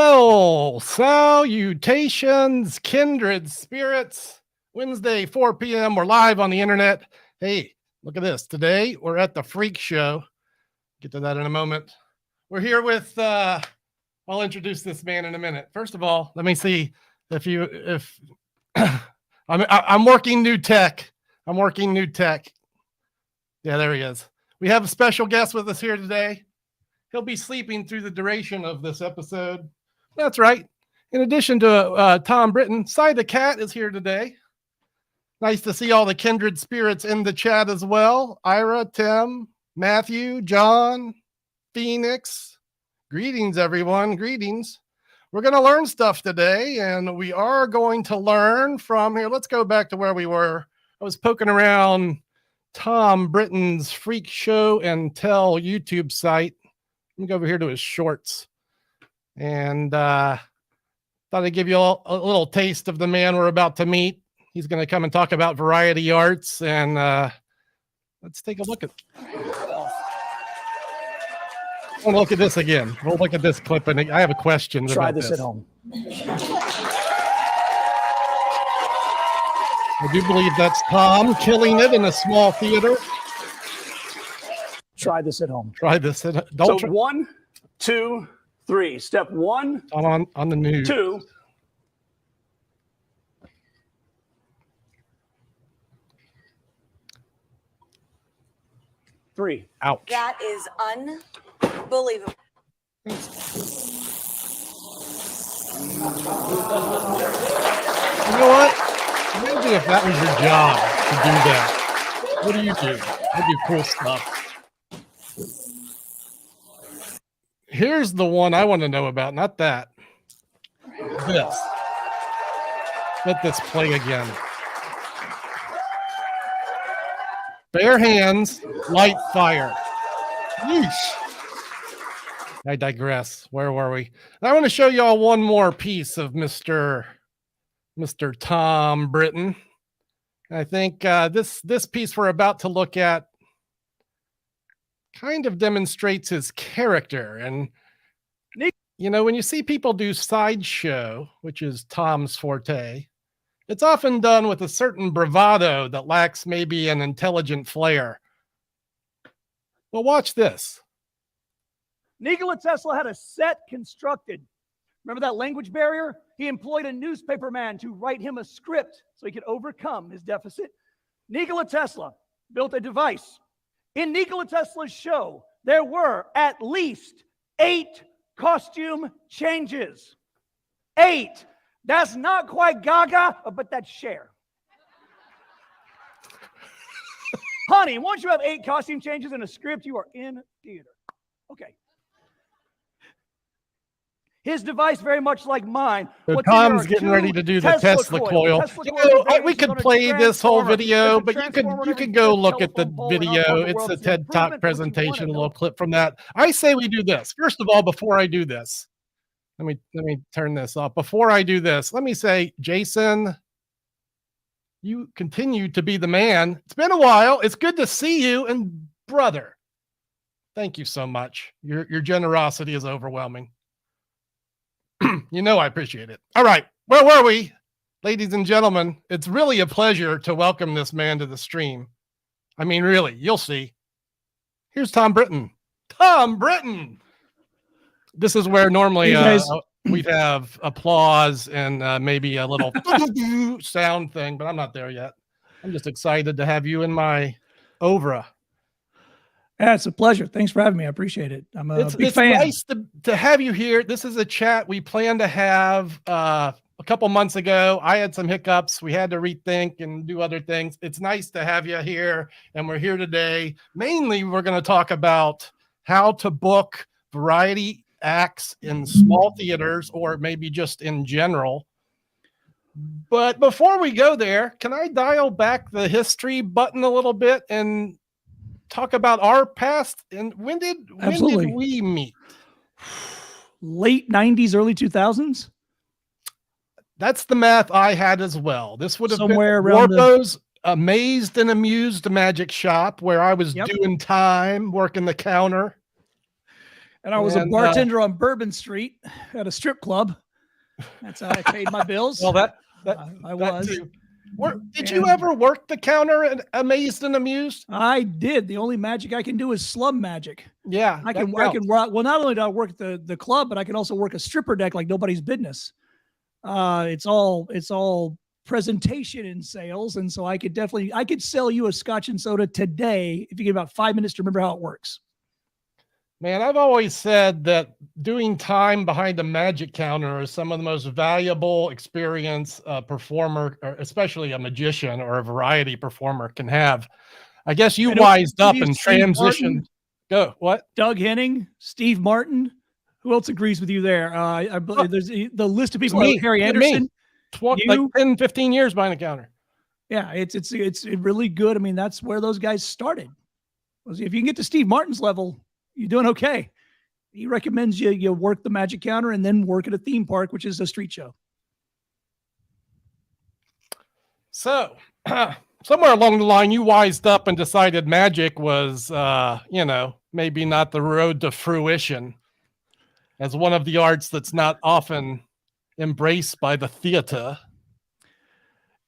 Well, salutations, kindred spirits. Wednesday, 4 p.m. We're live on the internet. Hey, look at this. Today, we're at the Freak Show. Get to that in a moment. We're here with, I'll introduce this man in a minute. First of all, let me see if I'm working new tech. I'm working new tech. Yeah, there he is. We have a special guest with us here today. He'll be sleeping through the duration of this episode. That's right. In addition to Thom Britton, the Cat is here today. Nice to see all the kindred spirits in the chat as well. Ira, Tim, Matthew, John, Phoenix. Greetings, everyone. Greetings. We're going to learn stuff today, and we are going to learn from here. Let's go back to where we were. I was poking around Thom Britton's Freak Show and Tell YouTube site. Let me go over here to his shorts. And thought I'd give you all a little taste of the man we're about to meet. He's going to come and talk about variety arts. And let's take a look at. I want to look at this again. We'll look at this clip, and I have a question. Try this at home. I do believe that's Thom killing it in a small theater. Try this at home. Try this at home. So 1, 2, 3. Step 1. I'm on the news. 2. 3. Ouch. That is unbelievable. You know what? Imagine if that was your job to do that. What do you do? You do cool stuff. Here's the one I want to know about, not that. This. Let this play again. Bare hands, light fire. Yeesh. I digress. Where were we? I want to show y'all one more piece of Mr. Thom Britton. I think this piece we're about to look at kind of demonstrates his character. And, you know, when you see people do Sideshow, which is Thom's forte, it's often done with a certain bravado that lacks maybe an intelligent flair. Well, watch this. Nikola Tesla had a set constructed. Remember that language barrier? He employed a newspaper man to write him a script so he could overcome his deficit. Nikola Tesla built a device. In Nikola Tesla's show, there were at least 8 costume changes. 8. That's not quite Gaga, but that's Cher. Honey, once you have 8 costume changes in a script, you are in theater. Okay. His device, very much like mine. So Tom's getting ready to do the Tesla coil. You know, we could play this whole video, but you could go look at the video. It's a TED Talk presentation, a little clip from that. I say we do this. First of all, before I do this, let me turn this off. Before I do this, let me say, Jason, you continue to be the man. It's been a while. It's good to see you, and brother, thank you so much. Your generosity is overwhelming. You know I appreciate it. All right, where were we? Ladies and gentlemen, it's really a pleasure to welcome this man to the stream. I mean, really, you'll see. Here's Thom Britton. Thom Britton! This is where normally we'd have applause and maybe a little sound thing, but I'm not there yet. I'm just excited to have you in my Ovra. Yeah, it's a pleasure. Thanks for having me. I appreciate it. I'm a big fan. It's nice to have you here. This is a chat we planned to have a couple months ago. I had some hiccups. We had to rethink and do other things. It's nice to have you here, and we're here today. Mainly, we're going to talk about how to book variety acts in small theaters or maybe just in general. But before we go there, can I dial back the history button a little bit and talk about our past? And when did we meet? Late 90s, early 2000s? That's the math I had as well. This would have somewhere been around Warbo's Amazed and Amused Magic Shop, where I was doing time, working the counter. And I was a bartender on Bourbon Street at a strip club. That's how I paid my bills. Well, I was. Too. Did you ever work the counter at Amazed and Amused? I did. The only magic I can do is slum magic. Yeah, I can work. Well, not only do I work the club, but I can also work a stripper deck like nobody's business. It's all presentation and sales, and so I could sell you a scotch and soda today if you get about 5 minutes to remember how it works. Man, I've always said that doing time behind a magic counter is some of the most valuable experience a performer, or especially a magician or a variety performer, can have. I guess you wised up and transitioned. Go, what? Doug Henning, Steve Martin. Who else agrees with you there? I believe there's the list of people. Harry Anderson. Like 10, 15 years behind the counter. Yeah, it's really good. I mean, that's where those guys started. If you can get to Steve Martin's level, you're doing okay. He recommends you work the magic counter and then work at a theme park, which is a street show. So somewhere along the line, you wised up and decided magic was, maybe not the road to fruition as one of the arts that's not often embraced by the theater.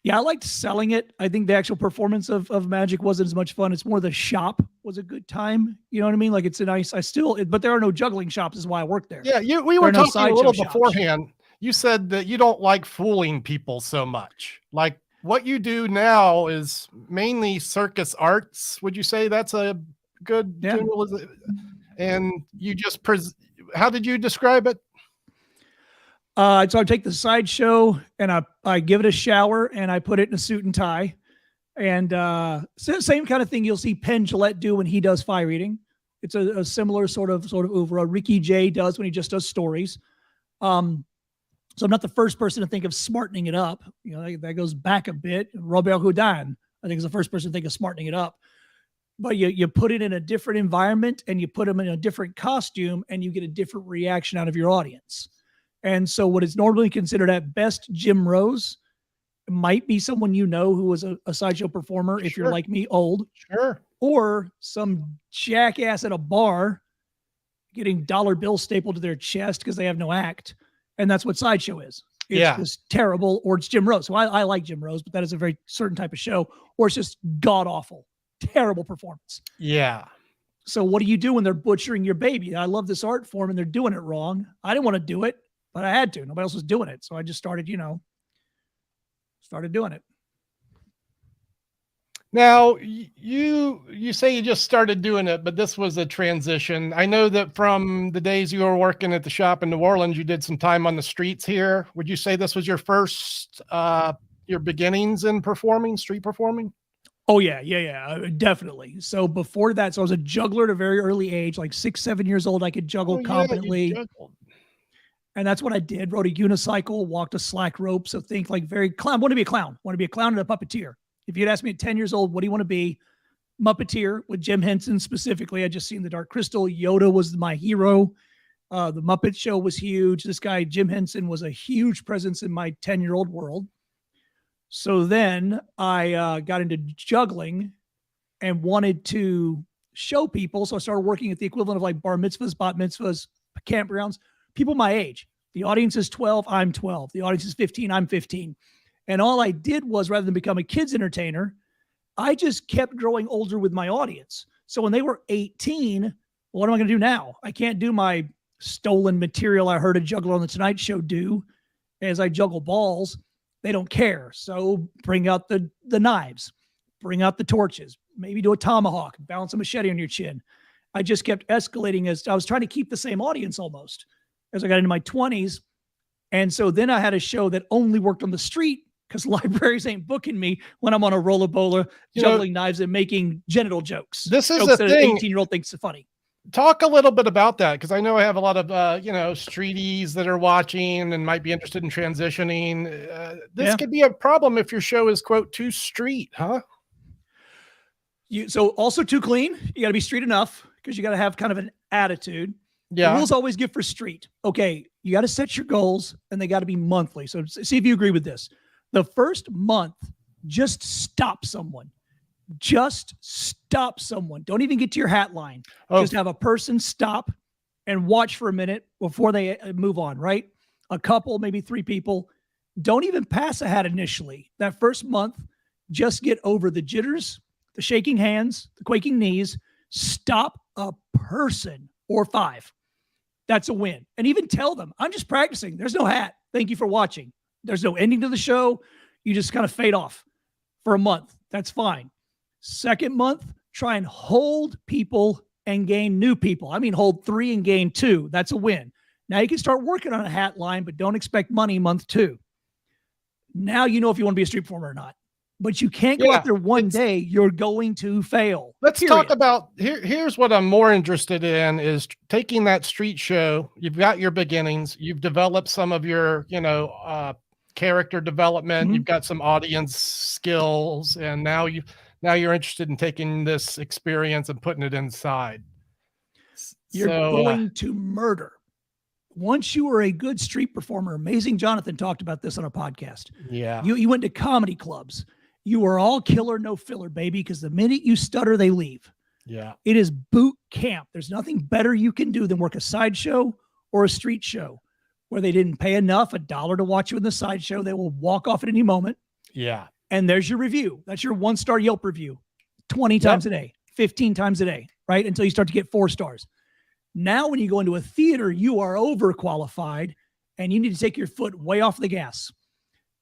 Yeah, I liked selling it. I think the actual performance of magic wasn't as much fun. It's more the shop was a good time. You know what I mean? Like it's a nice, but there are no juggling shops is why I work there. Yeah, we were talking a little beforehand. You said that you don't like fooling people so much. Like what you do now is mainly circus arts. Would you say that's a good generalization? And you just, how did you describe it? So I take the Sideshow and I give it a shower and I put it in a suit and tie. And same kind of thing you'll see Penn Jillette do when he does fire eating. It's a similar sort of oeuvre. Ricky Jay does when he just does stories. So I'm not the first person to think of smartening it up. You know, that goes back a bit. Robert Houdin, I think, is the first person to think of smartening it up. But you put it in a different environment and you put them in a different costume and you get a different reaction out of your audience. And so what is normally considered at best Jim Rose might be someone you know who was a sideshow performer, if you're like me, old. Sure. Or some jackass at a bar getting dollar bills stapled to their chest because they have no act. And that's what sideshow is. It's just terrible, or it's Jim Rose. So I like Jim Rose, but that is a very certain type of show, or it's just god-awful, terrible performance. Yeah. So what do you do when they're butchering your baby? I love this art form and they're doing it wrong. I didn't want to do it, but I had to. Nobody else was doing it. So I just started doing it. Now, you say you just started doing it, but this was a transition. I know that from the days you were working at the shop in New Orleans, you did some time on the streets here. Would you say this was your first, your beginnings in street performing? Oh, yeah, definitely. So before that, I was a juggler at a very early age, like 6, 7 years old. I could juggle competently. And that's what I did. Rode a unicycle, walked a slack rope. So think like very clown. Want to be a clown. Want to be a clown and a puppeteer. If you'd asked me at 10 years old, what do you want to be? Muppeteer with Jim Henson specifically. I just seen The Dark Crystal. Yoda was my hero. The Muppet Show was huge. This guy, Jim Henson, was a huge presence in my 10-year-old world. So then I got into juggling and wanted to show people. So I started working at the equivalent of like bar mitzvahs, bat mitzvahs, campgrounds, people my age. The audience is 12, I'm 12. The audience is 15, I'm 15. And all I did was, rather than become a kids entertainer, I just kept growing older with my audience. So when they were 18, what am I going to do now? I can't do my stolen material I heard a juggler on the Tonight Show do as I juggle balls. They don't care. So bring out the knives, bring out the torches, maybe do a tomahawk, balance a machete on your chin. I just kept escalating as I was trying to keep the same audience almost as I got into my 20s. And so then I had a show that only worked on the street because libraries ain't booking me when I'm on a rollerbola, juggling knives and making genital jokes. This is the thing. An 18-year-old thinks is funny. Talk a little bit about that, because I know I have a lot of streeties that are watching and might be interested in transitioning. This could be a problem if your show is, quote, too street, huh? So also too clean. You got to be street enough because you got to have kind of an attitude. Yeah. The rules always give for street. Okay, you got to set your goals and they got to be monthly. So see if you agree with this. The first month, just stop someone. Just stop someone. Don't even get to your hat line. Just have a person stop and watch for a minute before they move on, right? A couple, maybe 3 people. Don't even pass a hat initially. That first month, just get over the jitters, the shaking hands, the quaking knees. Stop a person or 5. That's a win. And even tell them, I'm just practicing. There's no hat. Thank you for watching. There's no ending to the show. You just kind of fade off for a month. That's fine. Second month, try and hold people and gain new people. I mean, hold 3 and gain 2. That's a win. Now you can start working on a hat line, but don't expect money month 2. Now you know if you want to be a street performer or not. But you can't go out there one day. You're going to fail. Let's talk about here's what I'm more interested in is taking that street show. You've got your beginnings. You've developed some of your, character development. Mm-hmm. You've got some audience skills, and now you're interested in taking this experience and putting it inside. You're going to murder. Once you were a good street performer, Amazing Jonathan talked about this on a podcast. Yeah. You went to comedy clubs. You are all killer, no filler, baby, because the minute you stutter, they leave. Yeah. It is boot camp. There's nothing better you can do than work a sideshow or a street show where they didn't pay enough, $1 to watch you in the sideshow. They will walk off at any moment. Yeah. And there's your review. That's your 1-star Yelp review 20 times a day, 15 times a day, right? Until you start to get 4 stars. Now, when you go into a theater, you are overqualified and you need to take your foot way off the gas.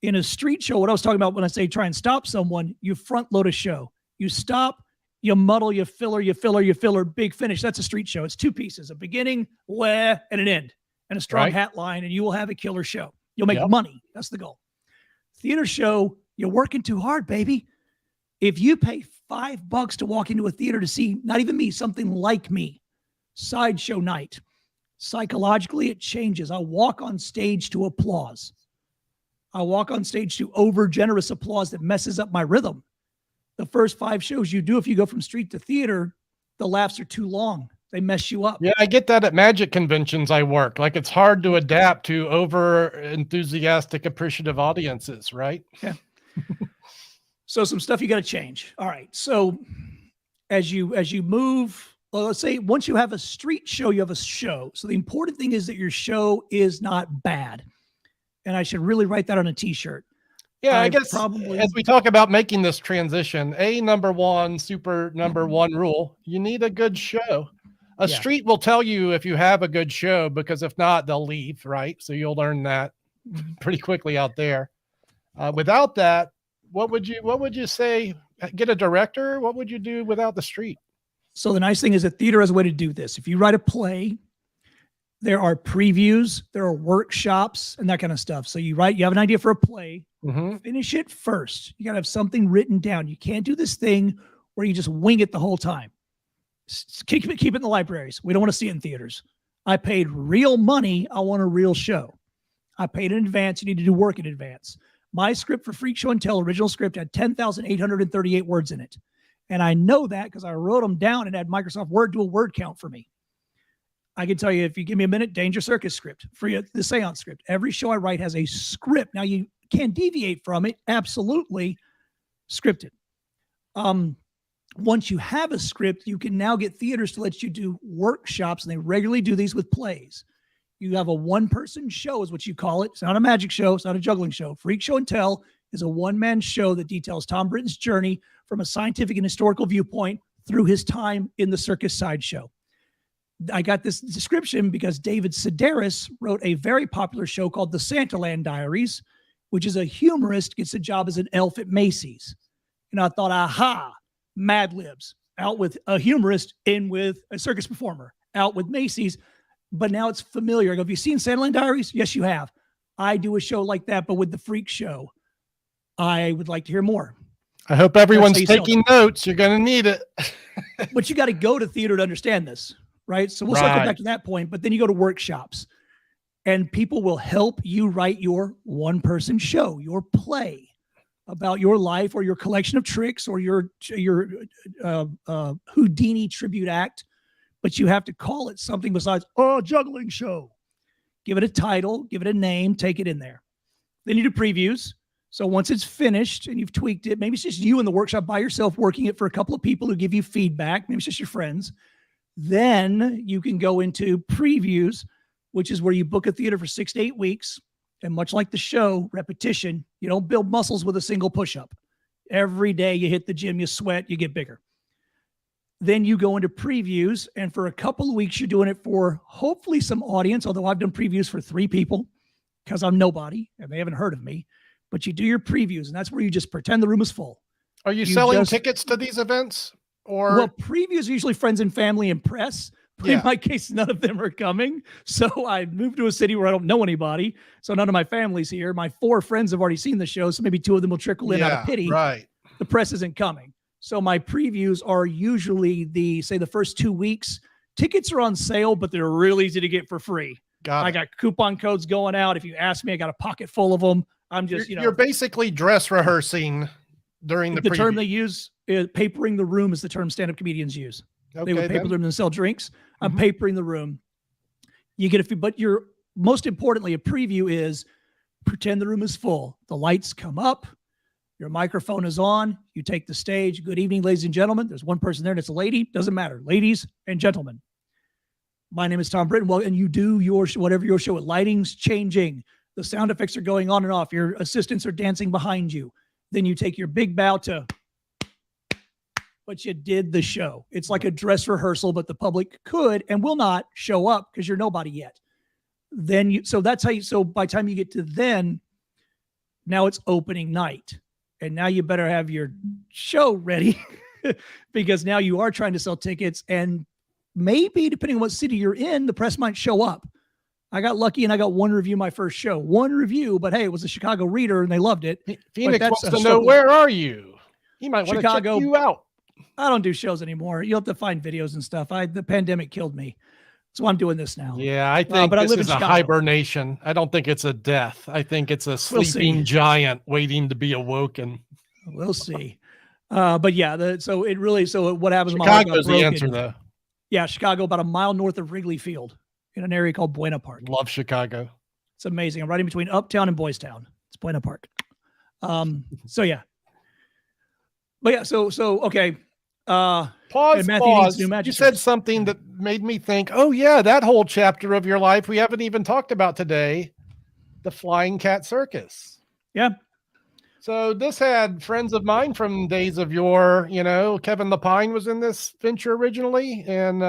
In a street show, what I was talking about when I say try and stop someone, you front load a show. You stop, you muddle, you filler, big finish. That's a street show. It's 2 pieces, a beginning, and an end, and a strong hat line, and you will have a killer show. You'll make money. That's the goal. Theater show, you're working too hard, baby. If you pay $5 to walk into a theater to see, not even me, something like me, sideshow night, psychologically it changes. I walk on stage to applause. I walk on stage to over-generous applause that messes up my rhythm. The first 5 shows you do, if you go from street to theater, the laughs are too long. They mess you up. Yeah, I get that at magic conventions I work. Like, it's hard to adapt to over-enthusiastic, appreciative audiences, right? Yeah. So some stuff you got to change. All right. So as you move, well, let's say once you have a street show, you have a show. So the important thing is that your show is not bad. And I should really write that on a t-shirt. Yeah, I guess probably as we talk about making this transition, number one rule, you need a good show. A street will tell you if you have a good show, because if not, they'll leave, right? So you'll learn that pretty quickly out there. Without that, what would you say? Get a director? What would you do without the street? So the nice thing is that theater has a way to do this. If you write a play, there are previews, there are workshops, and that kind of stuff. So you have an idea for a play, finish it first. You got to have something written down. You can't do this thing where you just wing it the whole time. Keep it in the libraries. We don't want to see it in theaters. I paid real money. I want a real show. I paid in advance. You need to do work in advance. My script for Freak Show and Tell, original script, had 10,838 words in it. And I know that because I wrote them down and had Microsoft Word do a word count for me. I can tell you, if you give me a minute, Danger Circus script, the Seance script. Every show I write has a script. Now, you can deviate from it. Absolutely scripted. Once you have a script, you can now get theaters to let you do workshops, and they regularly do these with plays. You have a one-person show is what you call it. It's not a magic show. It's not a juggling show. Freak Show and Tell is a one-man show that details Thom Britton's journey from a scientific and historical viewpoint through his time in the circus sideshow. I got this description because David Sedaris wrote a very popular show called The Santaland Diaries, which is a humorist gets a job as an elf at Macy's. And I thought, aha, Mad Libs, out with a humorist, in with a circus performer, out with Macy's. But now it's familiar. I go, have you seen Santaland Diaries? Yes, you have. I do a show like that, but with the Freak Show. I would like to hear more. I hope everyone's taking notes. You're going to need it. But you got to go to theater to understand this, right? So we'll circle back to that point. But then you go to workshops, and people will help you write your one-person show, your play about your life or your collection of tricks or your Houdini tribute act. But you have to call it something besides, juggling show. Give it a title, give it a name, take it in there. Then you do previews. So once it's finished and you've tweaked it, maybe it's just you in the workshop by yourself working it for a couple of people who give you feedback. Maybe it's just your friends. Then you can go into previews, which is where you book a theater for 6 to 8 weeks. And much like the show, repetition, you don't build muscles with a single push-up. Every day you hit the gym, you sweat, you get bigger. Then you go into previews, and for a couple of weeks, you're doing it for hopefully some audience, although I've done previews for 3 people because I'm nobody and they haven't heard of me. But you do your previews, and that's where you just pretend the room is full. Are you selling tickets to these events? Or well, previews are usually friends and family and press. But in my case, none of them are coming. So I moved to a city where I don't know anybody. So none of my family's here. My 4 friends have already seen the show. So maybe 2 of them will trickle in out of pity. Right. The press isn't coming. So my previews are usually the first 2 weeks. Tickets are on sale, but they're real easy to get for free. I got coupon codes going out. If you ask me, I got a pocket full of them. I'm just, you're basically dress rehearsing during the term they use. Papering the room is the term stand-up comedians use. They would paper the room and sell drinks. I'm papering the room. You get a few, but you're most importantly, a preview is pretend the room is full. The lights come up. Your microphone is on. You take the stage. Good evening, ladies and gentlemen. There's one person there and it's a lady. Doesn't matter. Ladies and gentlemen. My name is Thom Britton. Well, and you do whatever your show. Lighting's changing. The sound effects are going on and off. Your assistants are dancing behind you. Then you take your big bow to, but you did the show. It's like a dress rehearsal, but the public could and will not show up because you're nobody yet. So that's how so by the time you get to then, now it's opening night. And now you better have your show ready because now you are trying to sell tickets, and maybe depending on what city you're in, the press might show up. I got lucky and I got 1 review my first show. 1 review, but hey, it was a Chicago reader and they loved it. Phoenix wants to know, where are you? He might want to check you out. I don't do shows anymore. You'll have to find videos and stuff. The pandemic killed me. So I'm doing this now. Yeah, I think this is a hibernation. I don't think it's a death. I think it's a sleeping giant waiting to be awoken. We'll see. But yeah, what happens? Chicago's the answer, though. Yeah, Chicago, about a mile north of Wrigley Field in an area called Buena Park. Love Chicago. It's amazing. I'm right in between Uptown and Boys Town. It's Buena Park. So yeah. But yeah, so okay. Pause. You said something that made me think, oh yeah, that whole chapter of your life we haven't even talked about today, the Flying Cat Circus. Yeah. So this had friends of mine from days of yore, Kevin Lapine was in this venture originally. And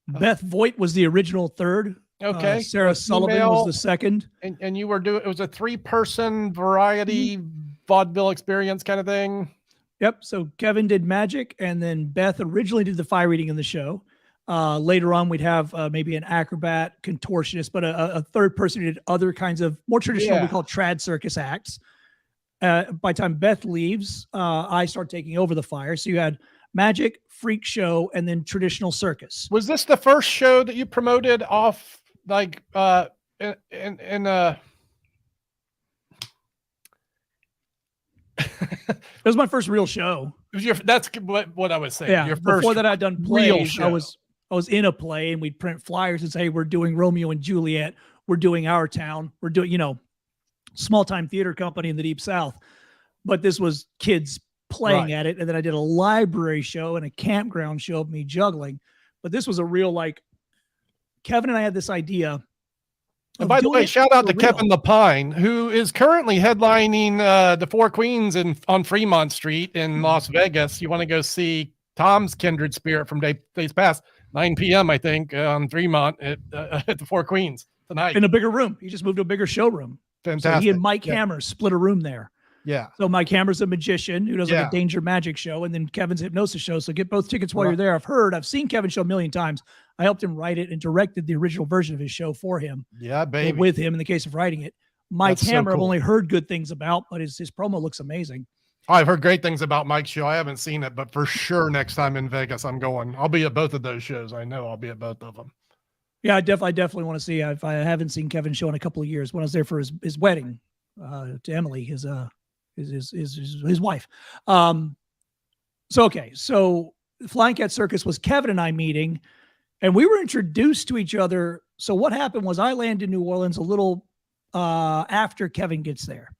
Beth Voigt was the original third. Okay. Sarah Sullivan was the second. And you were it was a 3-person variety vaudeville experience kind of thing. Yep. So Kevin did magic, and then Beth originally did the fire reading in the show. Later on, we'd have maybe an acrobat, contortionist, but a third person who did other kinds of more traditional, we call trad circus acts. By the time Beth leaves, I start taking over the fire. So you had magic, freak show, and then traditional circus. Was this the first show that you promoted off It was my first real show. It was that's what I was saying. Yeah. Your first before that, I'd done plays. Real show. I was in a play, and we'd print flyers and say, hey, we're doing Romeo and Juliet. We're doing Our Town. We're doing, small time theater company in the Deep South. But this was kids playing at it. And then I did a library show and a campground show of me juggling. But this was a real, Kevin and I had this idea. And by the way, shout out to Kevin Lapine, who is currently headlining the Four Queens on Fremont Street in Las Vegas. You want to go see Tom's Kindred Spirit from days past, 9 p.m., I think, on Fremont at the Four Queens tonight. In a bigger room. He just moved to a bigger showroom. Fantastic. So he and Mike Hammer split a room there. Yeah. So Mike Hammer's a magician who does a danger magic show, and then Kevin's hypnosis show. So get both tickets while you're there. I've seen Kevin's show a million times. I helped him write it and directed the original version of his show for him. Yeah, baby. With him in the case of writing it. Mike Hammer, I've only heard good things about, but his promo looks amazing. I've heard great things about Mike's show. I haven't seen it, but for sure next time in Vegas, I'm going. I'll be at both of those shows. I know I'll be at both of them. Yeah, I definitely want to see. I haven't seen Kevin's show in a couple of years. When I was there for his wedding to Emily, his wife. So Flying Cat Circus was Kevin and I meeting, and we were introduced to each other. So what happened was I land in New Orleans a little after Kevin gets there.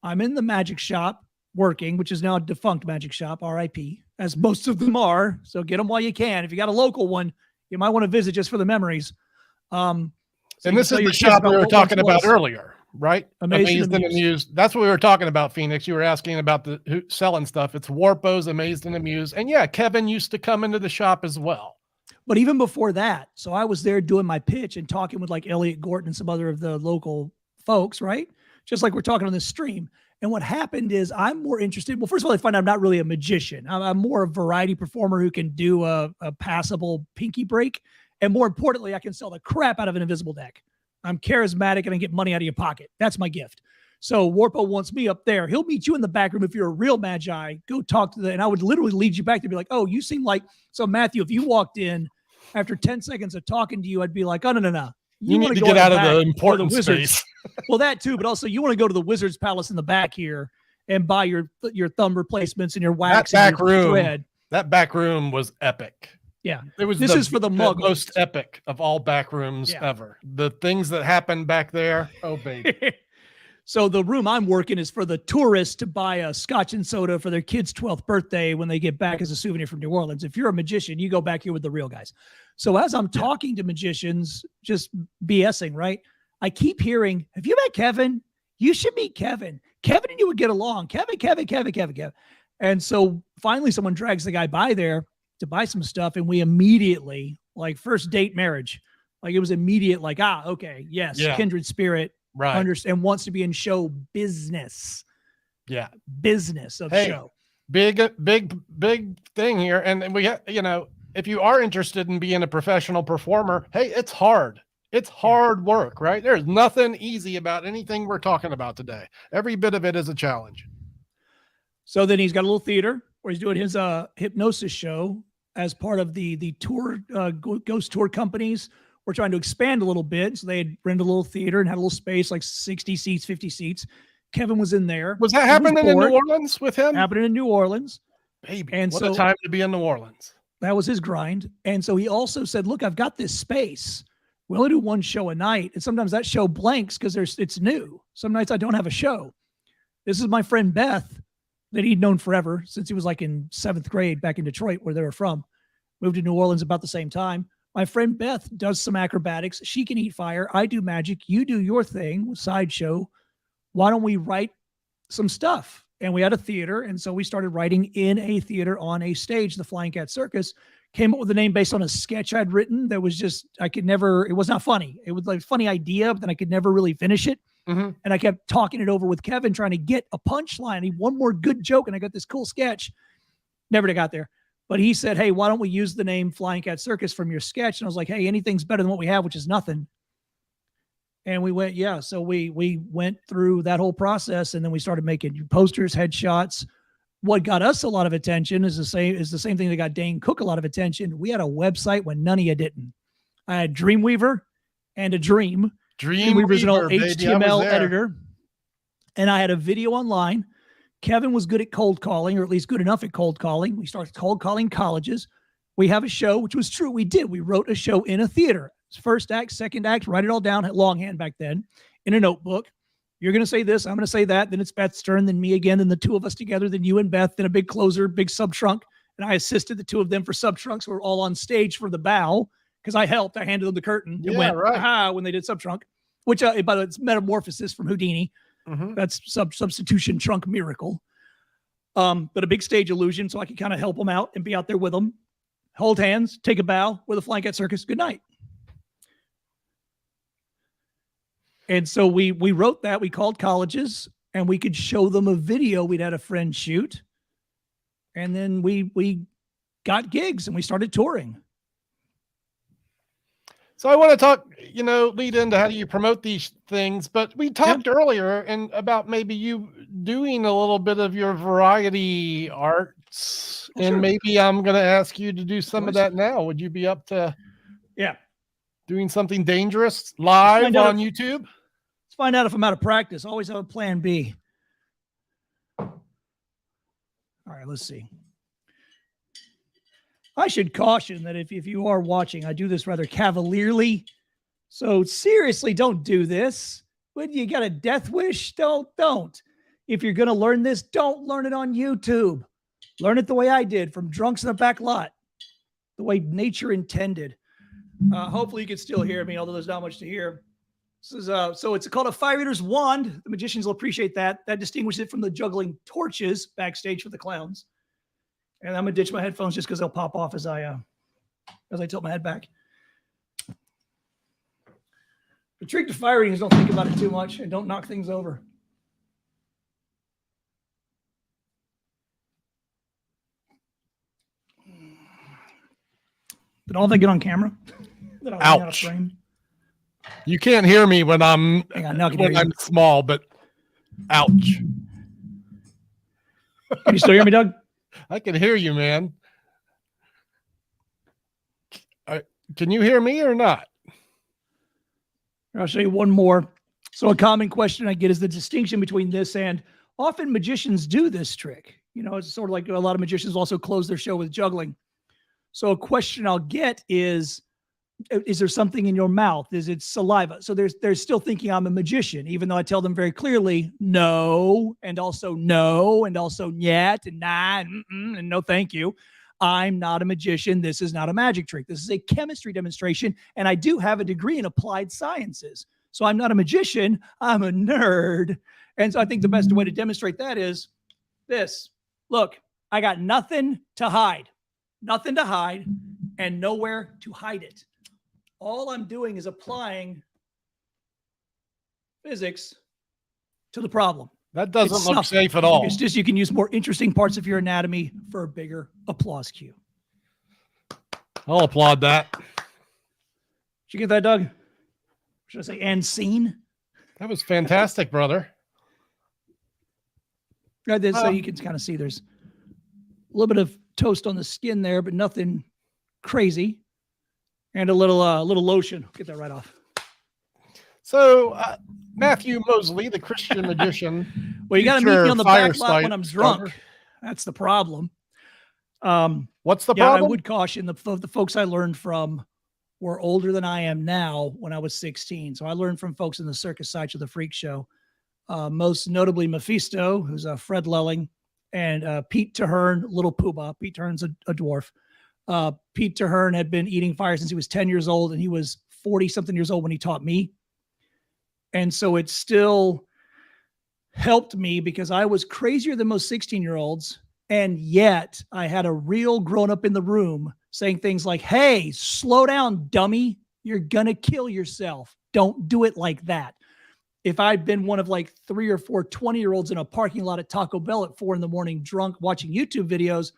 I'm in the magic shop working, which is now a defunct magic shop, RIP. as most of them are. So get them while you can. If you got a local one, you might want to visit just for the memories. And this is the shop we were talking about earlier, right? Amazed and Amused. That's what we were talking about, Phoenix. You were asking about the selling stuff. It's Warpo's Amazed and Amused. And yeah, Kevin used to come into the shop as well. But even before that, so I was there doing my pitch and talking with like Elliot Gorton and some other of the local folks, right? Just like we're talking on this stream. And what happened is I'm more interested. Well, first of all, I find I'm not really a magician. I'm more a variety performer who can do a passable pinky break. And more importantly, I can sell the crap out of an invisible deck. I'm charismatic and I get money out of your pocket. That's my gift. So Warpo wants me up there. He'll meet you in the back room if you're a real magi. Go talk to and I would literally lead you back to be like, oh, you seem like, so Matthew, if you walked in after 10 seconds of talking to you, I'd be like, oh, no. You need to get out of the important space. Well, that too, but also you want to go to the Wizard's Palace in the back here and buy your thumb replacements and your wax. That back room, thread. That back room was epic. Yeah, this is for the most epic of all back rooms ever. The things that happened back there, oh baby. So the room I'm working is for the tourists to buy a scotch and soda for their kid's 12th birthday when they get back as a souvenir from New Orleans. If you're a magician, you go back here with the real guys. So as I'm talking to magicians, just BSing, right? I keep hearing, have you met Kevin? You should meet Kevin. Kevin and you would get along. Kevin. And so finally someone drags the guy by there to buy some stuff. And we immediately, like first date marriage, like it was immediate, like, okay, yes, kindred spirit. Right. And wants to be in show business. Yeah. Business of show. Big thing here. And we, if you are interested in being a professional performer, hey, it's hard. It's hard work, right? There's nothing easy about anything we're talking about today. Every bit of it is a challenge. So then he's got a little theater where he's doing his hypnosis show as part of the tour, ghost tour companies. We're trying to expand a little bit. So they had rented a little theater and had a little space, like 60 seats, 50 seats. Kevin was in there. Was that happening in New Orleans with him? Happening in New Orleans. Baby, and what a time to be in New Orleans. That was his grind. And so he also said, look, I've got this space. We only do one show a night. And sometimes that show blanks because it's new. Some nights I don't have a show. This is my friend Beth that he'd known forever since he was like in 7th grade back in Detroit where they were from. Moved to New Orleans about the same time. My friend Beth does some acrobatics. She can eat fire. I do magic. You do your thing with Sideshow. Why don't we write some stuff? And we had a theater. And so we started writing in a theater on a stage, the Flying Cat Circus. Came up with the name based on a sketch I'd written that was just, it was not funny. It was like a funny idea, but then I could never really finish it. Mm-hmm. And I kept talking it over with Kevin, trying to get a punchline. One more good joke. And I got this cool sketch. Never got there. But he said, hey, why don't we use the name Flying Cat Circus from your sketch? And I was like, hey, anything's better than what we have, which is nothing. And we went, yeah. So we went through that whole process, and then we started making posters, headshots. What got us a lot of attention is the same thing that got Dane Cook a lot of attention. We had a website when none of you didn't. I had Dreamweaver and a Dream. Dreamweaver's an old HTML editor. And I had a video online. Kevin was good at cold calling, or at least good enough at cold calling. We started cold calling colleges. We have a show, which was true. We did. We wrote a show in a theater. First act, second act, write it all down at longhand back then in a notebook. You're going to say this. I'm going to say that. Then it's Beth's turn. Then me again. Then the two of us together. Then you and Beth. Then a big closer, big sub trunk. And I assisted the two of them for sub trunks. We were all on stage for the bow because I helped. I handed them the curtain and went, aha, when they did sub trunk, which, by the way, it's Metamorphosis from Houdini. Mm-hmm. That's substitution trunk miracle. But a big stage illusion, so I could kind of help them out and be out there with them. Hold hands, take a bow with a Flying Cat Circus. Good night. And so we wrote that. We called colleges, and we could show them a video we'd had a friend shoot. And then we got gigs, and we started touring. So I want to talk, lead into how do you promote these things, but we talked earlier about maybe you doing a little bit of your variety arts, and maybe I'm going to ask you to do some of that now. Would you be up to doing something dangerous live on YouTube? Let's find out if I'm out of practice. Always have a plan B. All right, let's see. I should caution that if you are watching, I do this rather cavalierly. So seriously, don't do this. When you got a death wish, don't. If you're going to learn this, don't learn it on YouTube. Learn it the way I did, from drunks in the back lot, the way nature intended. Hopefully you can still hear me, although there's not much to hear. This is so it's called a fire eater's wand. The magicians will appreciate that. That distinguishes it from the juggling torches backstage for the clowns. And I'm gonna ditch my headphones just because they'll pop off as I tilt my head back. The trick to fire eating is don't think about it too much and don't knock things over. Did all that get on camera? Ouch. You can't hear me when I'm small, but ouch. Can you still hear me, Doug? I can hear you, man. Can you hear me or not? I'll show you one more. So a common question I get is the distinction between this and often magicians do this trick. You know, it's sort of like a lot of magicians also close their show with juggling. So a question I'll get is there something in your mouth? Is it saliva? So they're still thinking I'm a magician, even though I tell them very clearly, no, and also yet, and nah, and no, thank you. I'm not a magician. This is not a magic trick. This is a chemistry demonstration, and I do have a degree in applied sciences. So I'm not a magician. I'm a nerd. And so I think the best way to demonstrate that is this. Look, I got nothing to hide and nowhere to hide it. All I'm doing is applying physics to the problem. That doesn't look safe at all. It's just you can use more interesting parts of your anatomy for a bigger applause cue. I'll applaud that. Did you get that, Doug? Should I say and scene? That was fantastic, brother. Right there, so you can kind of see there's a little bit of toast on the skin there, but nothing crazy. And a little lotion. Get that right off. So, Matthew Mosley, the Christian magician. Well, you got to meet me on the back lot when I'm drunk. That's the problem. What's the problem? I would caution the folks I learned from were older than I am now when I was 16. So I learned from folks in the circus Sideshow, the Freak Show. Most notably Mephisto, who's Fred Lelling, and Pete Tahern, Little Poobah. Pete Tahern's a dwarf. Pete Tahern had been eating fire since he was 10 years old, and he was 40-something years old when he taught me. And so it still helped me because I was crazier than most 16-year-olds, and yet I had a real grown-up in the room saying things like, hey, slow down, dummy. You're going to kill yourself. Don't do it like that. If I'd been one of like 3 or 4 20-year-olds in a parking lot at Taco Bell at 4 a.m, drunk, watching YouTube videos,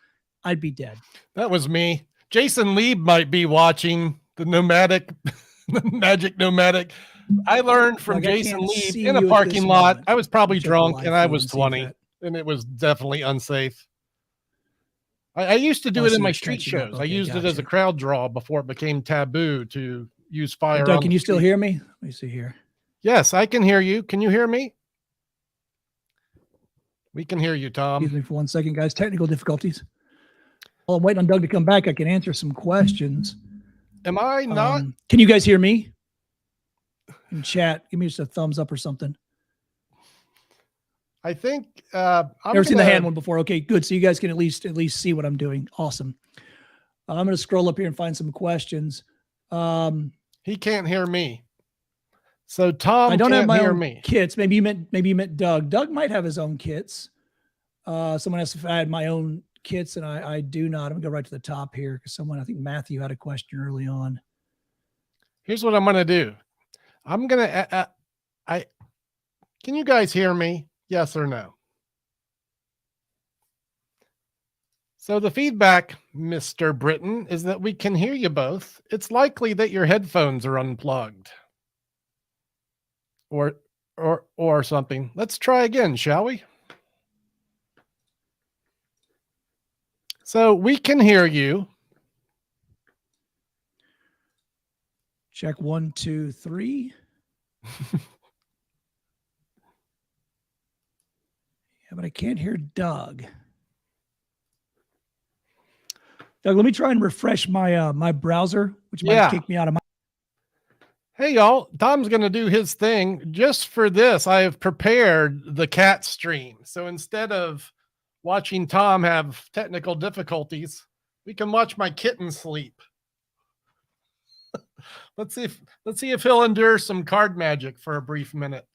I'd be dead. That was me. Jason Lieb might be watching the Magic Nomadic. I learned from Jason Lieb in a parking lot. I was probably drunk and I was 20, and it was definitely unsafe. I used to do it in my street shows. I used it as a crowd draw before it became taboo to use fire. Doug, can you still hear me? Let me see here. Yes, I can hear you. Can you hear me? We can hear you, Tom. Excuse me for 1 second, guys. Technical difficulties. While I'm waiting on Doug to come back, I can answer some questions. Am I not? Can you guys hear me? In chat, give me just a thumbs up or something. I think I've never seen the hand one before. Okay, good. So you guys can at least see what I'm doing. Awesome. I'm going to scroll up here and find some questions. He can't hear me. So Tom, I don't have my own me. Kits. Maybe you meant Doug. Doug might have his own kits. Someone asked if I had my own kits, and I do not. I'm gonna go right to the top here because I think Matthew had a question early on. Here's what I'm gonna do. I'm gonna can you guys hear me? Yes or no? So the feedback, Mr. Britton, is that we can hear you both. It's likely that your headphones are unplugged. Or something. Let's try again, shall we? So we can hear you. Check 1, 2, 3. Yeah, but I can't hear Doug. Doug, let me try and refresh my my browser, which might kick me out of my. Hey, y'all. Tom's going to do his thing. Just for this, I have prepared the cat stream. So instead of watching Thom have technical difficulties, we can watch my kitten sleep. Let's see if he'll endure some card magic for a brief minute.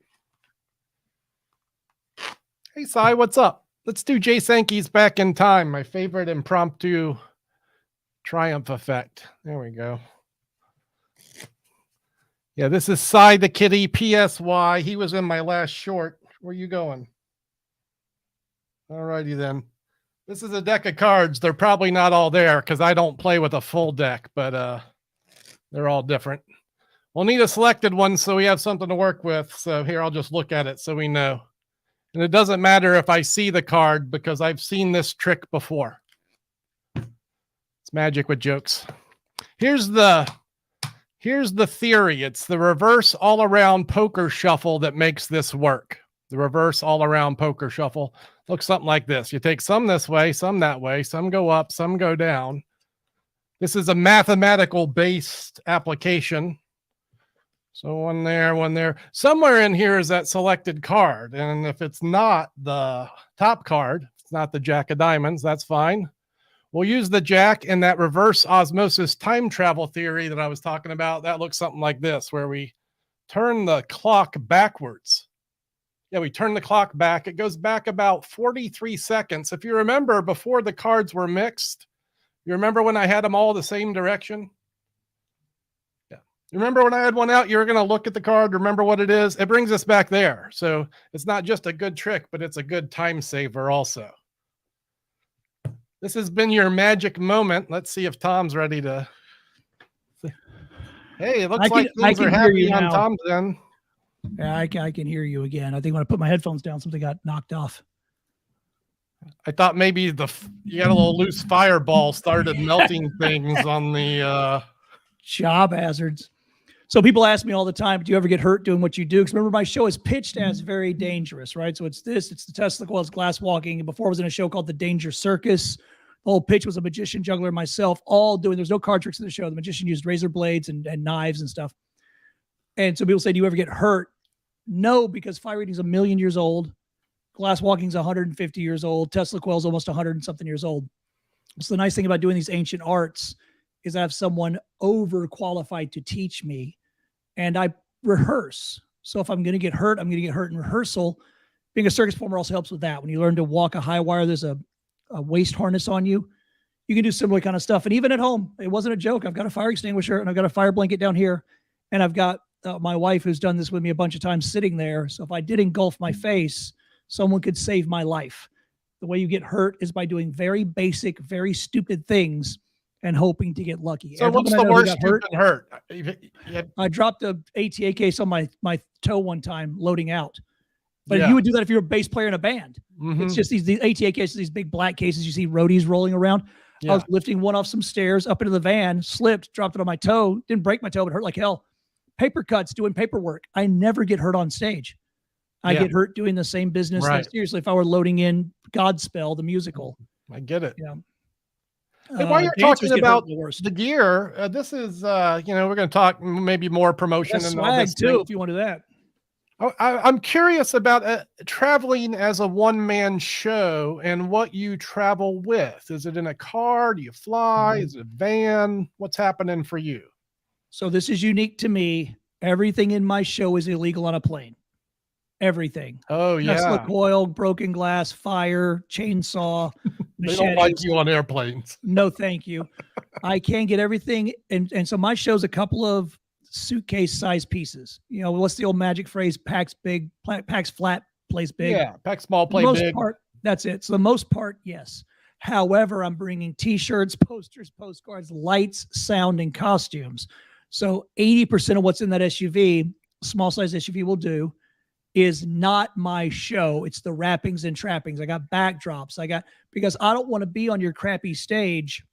Hey, Cy, what's up? Let's do Jay Sankey's Back in Time, my favorite impromptu triumph effect. There we go. Yeah, this is Cy the Kitty, PSY. He was in my last short. Where you going? All righty then. This is a deck of cards. They're probably not all there because I don't play with a full deck, but they're all different. We'll need a selected one so we have something to work with. So here, I'll just look at it so we know. And it doesn't matter if I see the card because I've seen this trick before. It's magic with jokes. Here's the theory. It's the reverse all-around poker shuffle that makes this work. The reverse all-around poker shuffle looks something like this. You take some this way, some that way, some go up, some go down. This is a mathematical based application. So one there, one there. Somewhere in here is that selected card. And if it's not the top card, it's not the Jack of Diamonds, that's fine. We'll use the Jack in that reverse osmosis time travel theory that I was talking about. That looks something like this, where we turn the clock backwards. Yeah, we turn the clock back. It goes back about 43 seconds. If you remember, before the cards were mixed, you remember when I had them all the same direction? Yeah. You remember when I had one out, you were going to look at the card, remember what it is? It brings us back there. So it's not just a good trick, but it's a good time saver also. This has been your magic moment. Let's see if Tom's ready to. Hey, it looks like things are happy on Tom's end. Yeah, I can hear you again. I think when I put my headphones down, something got knocked off. I thought maybe you got a little loose fireball started melting things on the job hazards. So people ask me all the time, do you ever get hurt doing what you do? Because remember, my show is pitched as very dangerous, right? So it's the Tesla coils, glass walking. And before I was in a show called The Danger Circus. The whole pitch was a magician, juggler, myself, all doing, there's no card tricks in the show. The magician used razor blades and knives and stuff. And so people say, do you ever get hurt? No, because fire reading is 1 million years old. Glass walking is 150 years old. Tesla coil is almost 100 and something years old. So the nice thing about doing these ancient arts is I have someone overqualified to teach me, and I rehearse. So if I'm going to get hurt, I'm going to get hurt in rehearsal. Being a circus performer also helps with that. When you learn to walk a high wire, there's a waist harness on you. You can do similar kind of stuff. And even at home, it wasn't a joke. I've got a fire extinguisher and I've got a fire blanket down here. And I've got my wife who's done this with me a bunch of times sitting there. So if I did engulf my face, someone could save my life. The way you get hurt is by doing very basic, very stupid things and hoping to get lucky. So what's the worst you've been hurt? I dropped a ATA case on my toe one time loading out. But you would do that if you're a bass player in a band. Mm-hmm. It's just these ATA cases, these big black cases you see roadies rolling around. Yeah. I was lifting one off some stairs up into the van, slipped, dropped it on my toe. Didn't break my toe, but hurt like hell. Paper cuts, doing paperwork. I never get hurt on stage. I get hurt doing the same business. Right. Like, seriously, if I were loading in Godspell, the musical. I get it. Yeah. And while you're talking about the gear, this is, we're going to talk maybe more promotion and all this too, if you want to do that. I'm curious about traveling as a one-man show and what you travel with. Is it in a car? Do you fly? Is it a van? What's happening for you? So this is unique to me. Everything in my show is illegal on a plane. Everything. Oh, yeah. Tesla coil, broken glass, fire, chainsaw. They don't like you on airplanes. No, thank you. I can't get everything. And so my show's a couple of suitcase size pieces. You know, what's the old magic phrase? Packs big, packs flat, plays big. Yeah, pack small, play big. Part, that's it. So the most part, yes. However, I'm bringing t-shirts, posters, postcards, lights, sound, and costumes. So 80% of what's in that SUV, small size SUV will do, is not my show. It's the wrappings and trappings. I got backdrops. Because I don't want to be on your crappy stage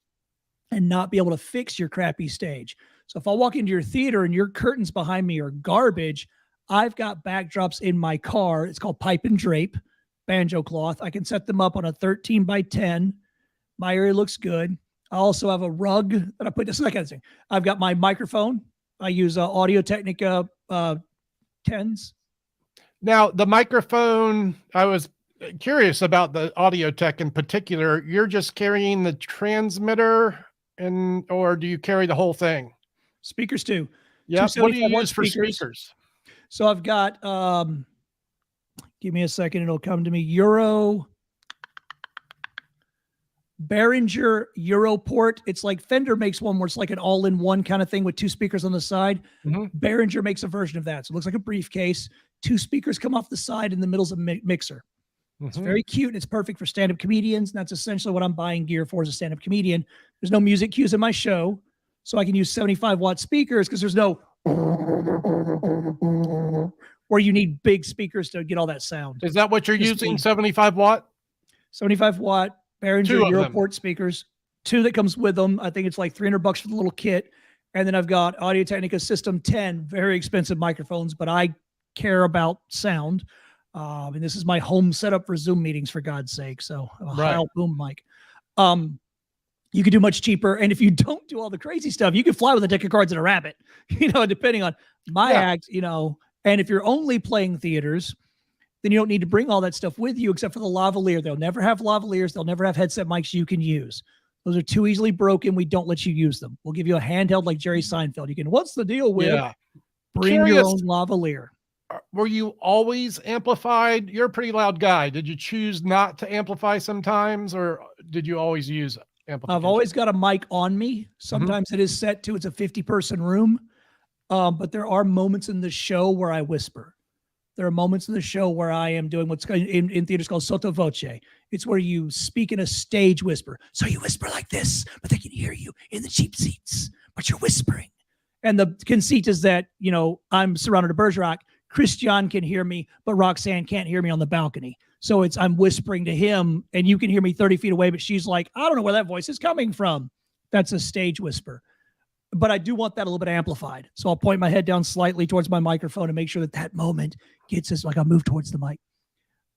and not be able to fix your crappy stage. So if I walk into your theater and your curtains behind me are garbage, I've got backdrops in my car. It's called pipe and drape, banjo cloth. I can set them up on a 13 by 10. My area looks good. I also have a rug that I put this, that kind of thing. I've got my microphone. I use Audio-Technica 10s. Now the microphone, I was curious about the audio tech in particular. You're just carrying the transmitter, or do you carry the whole thing? Speakers too. Yeah. What do you 275-watt use for speakers? So I've got, give me a second, it'll come to me. Behringer Europort. It's like Fender makes one where it's like an all-in-one kind of thing with 2 speakers on the side. Behringer makes a version of that. So it looks like a briefcase. 2 speakers come off the side, in the middle's a mixer. It's very cute, and it's perfect for stand-up comedians. And that's essentially what I'm buying gear for as a stand-up comedian. There's no music cues in my show, so I can use 75-watt speakers because there's no where you need big speakers to get all that sound. Is that what you're using? 75 watt? 75-watt Behringer Europort speakers. 2 that comes with them. I think it's like $300 for the little kit. And then I've got Audio-Technica System 10, very expensive microphones, but I care about sound. And this is my home setup for Zoom meetings, for God's sake. So a high boom mic. You could do much cheaper. And if you don't do all the crazy stuff, you can fly with a deck of cards and a rabbit, depending on my act, and if you're only playing theaters, then you don't need to bring all that stuff with you except for the lavalier. They'll never have lavaliers. They'll never have headset mics you can use. Those are too easily broken. We don't let you use them. We'll give you a handheld like Jerry Seinfeld. You can, what's the deal with bring your own lavalier? Were you always amplified? You're a pretty loud guy. Did you choose not to amplify sometimes, or did you always use amplification? I've always got a mic on me. Sometimes it is set to, it's a 50-person room. But there are moments in the show where I whisper. There are moments in the show where I am doing what's in theaters called sotto voce. It's where you speak in a stage whisper. So you whisper like this, but they can hear you in the cheap seats, but you're whispering. And the conceit is that, I'm surrounded by Bergerac. Christian can hear me, but Roxanne can't hear me on the balcony. So I'm whispering to him, and you can hear me 30 feet away, but she's like, I don't know where that voice is coming from. That's a stage whisper. But I do want that a little bit amplified. So I'll point my head down slightly towards my microphone and make sure that moment gets us, like I'll move towards the mic.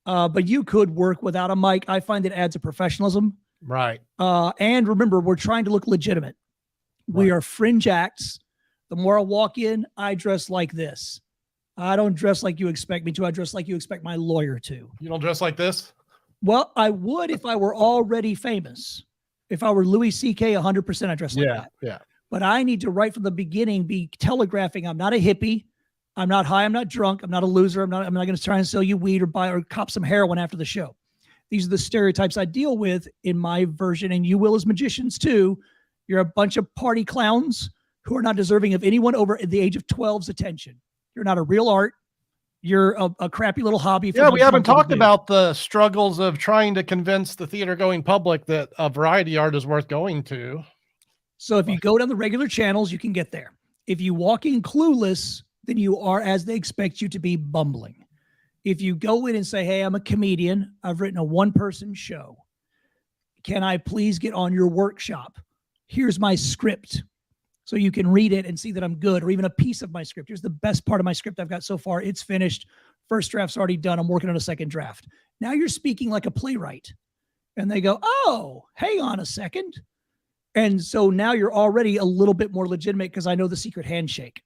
But you could work without a mic. I find it adds a professionalism. Right. And remember, we're trying to look legitimate. Right. We are fringe acts. The more I walk in, I dress like this. I don't dress like you expect me to. I dress like you expect my lawyer to. You don't dress like this? Well, I would if I were already famous. If I were Louis C.K., 100% I dress like that. Yeah. But I need to, right from the beginning, be telegraphing I'm not a hippie. I'm not high. I'm not drunk. I'm not a loser. I'm not going to try and sell you weed or cop some heroin after the show. These are the stereotypes I deal with in my version, and you will as magicians too. You're a bunch of party clowns who are not deserving of anyone over the age of 12's attention. You're not a real art. You're a crappy little hobby. Yeah, we haven't talked about the struggles of trying to convince the theater-going public that a variety art is worth going to. So if you go down the regular channels, you can get there. If you walk in clueless, then you are, as they expect you to be, bumbling. If you go in and say, hey, I'm a comedian. I've written a one-person show. Can I please get on your workshop? Here's my script. So you can read it and see that I'm good, or even a piece of my script. Here's the best part of my script I've got so far. It's finished. First draft's already done. I'm working on a second draft. Now you're speaking like a playwright. And they go, oh, hang on a second. And so now you're already a little bit more legitimate because I know the secret handshake.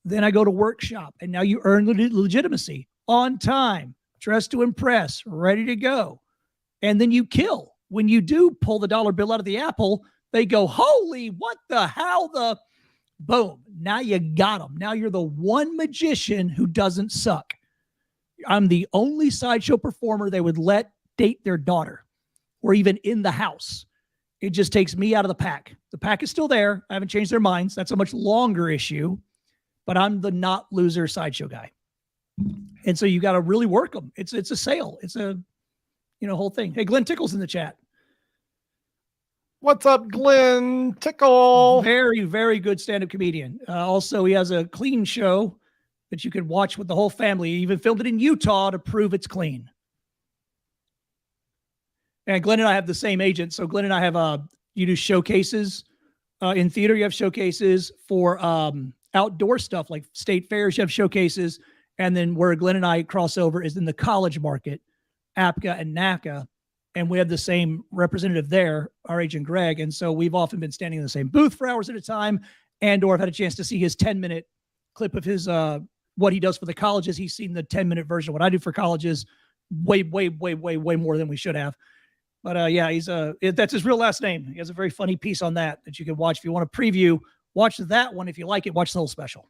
Then I go to workshop, and now you earn legitimacy on time, dressed to impress, ready to go. And then you kill. When you do pull the dollar bill out of the apple, they go, holy, what the hell, boom. Now you got them. Now you're the one magician who doesn't suck. I'm the only sideshow performer they would let date their daughter or even in the house. It just takes me out of the pack. The pack is still there. I haven't changed their minds. That's a much longer issue, but I'm the not loser sideshow guy. And so you got to really work them. It's a sale. It's a, whole thing. Hey, Glenn Tickle's in the chat. What's up, Glenn Tickle? Very, very good stand-up comedian. Also, he has a clean show that you can watch with the whole family. He even filmed it in Utah to prove it's clean. And Glenn and I have the same agent. So Glenn and I have you do showcases in theater. You have showcases for outdoor stuff like state fairs. You have showcases. And then where Glenn and I cross over is in the college market, APCA and NACA. And we have the same representative there, our agent Greg. And so we've often been standing in the same booth for hours at a time. And or I've had a chance to see his 10-minute clip of his what he does for the colleges. He's seen the 10-minute version of what I do for colleges. way more than we should have. But yeah, that's his real last name. He has a very funny piece on that you can watch if you want to preview. Watch that one. If you like it, watch the whole special.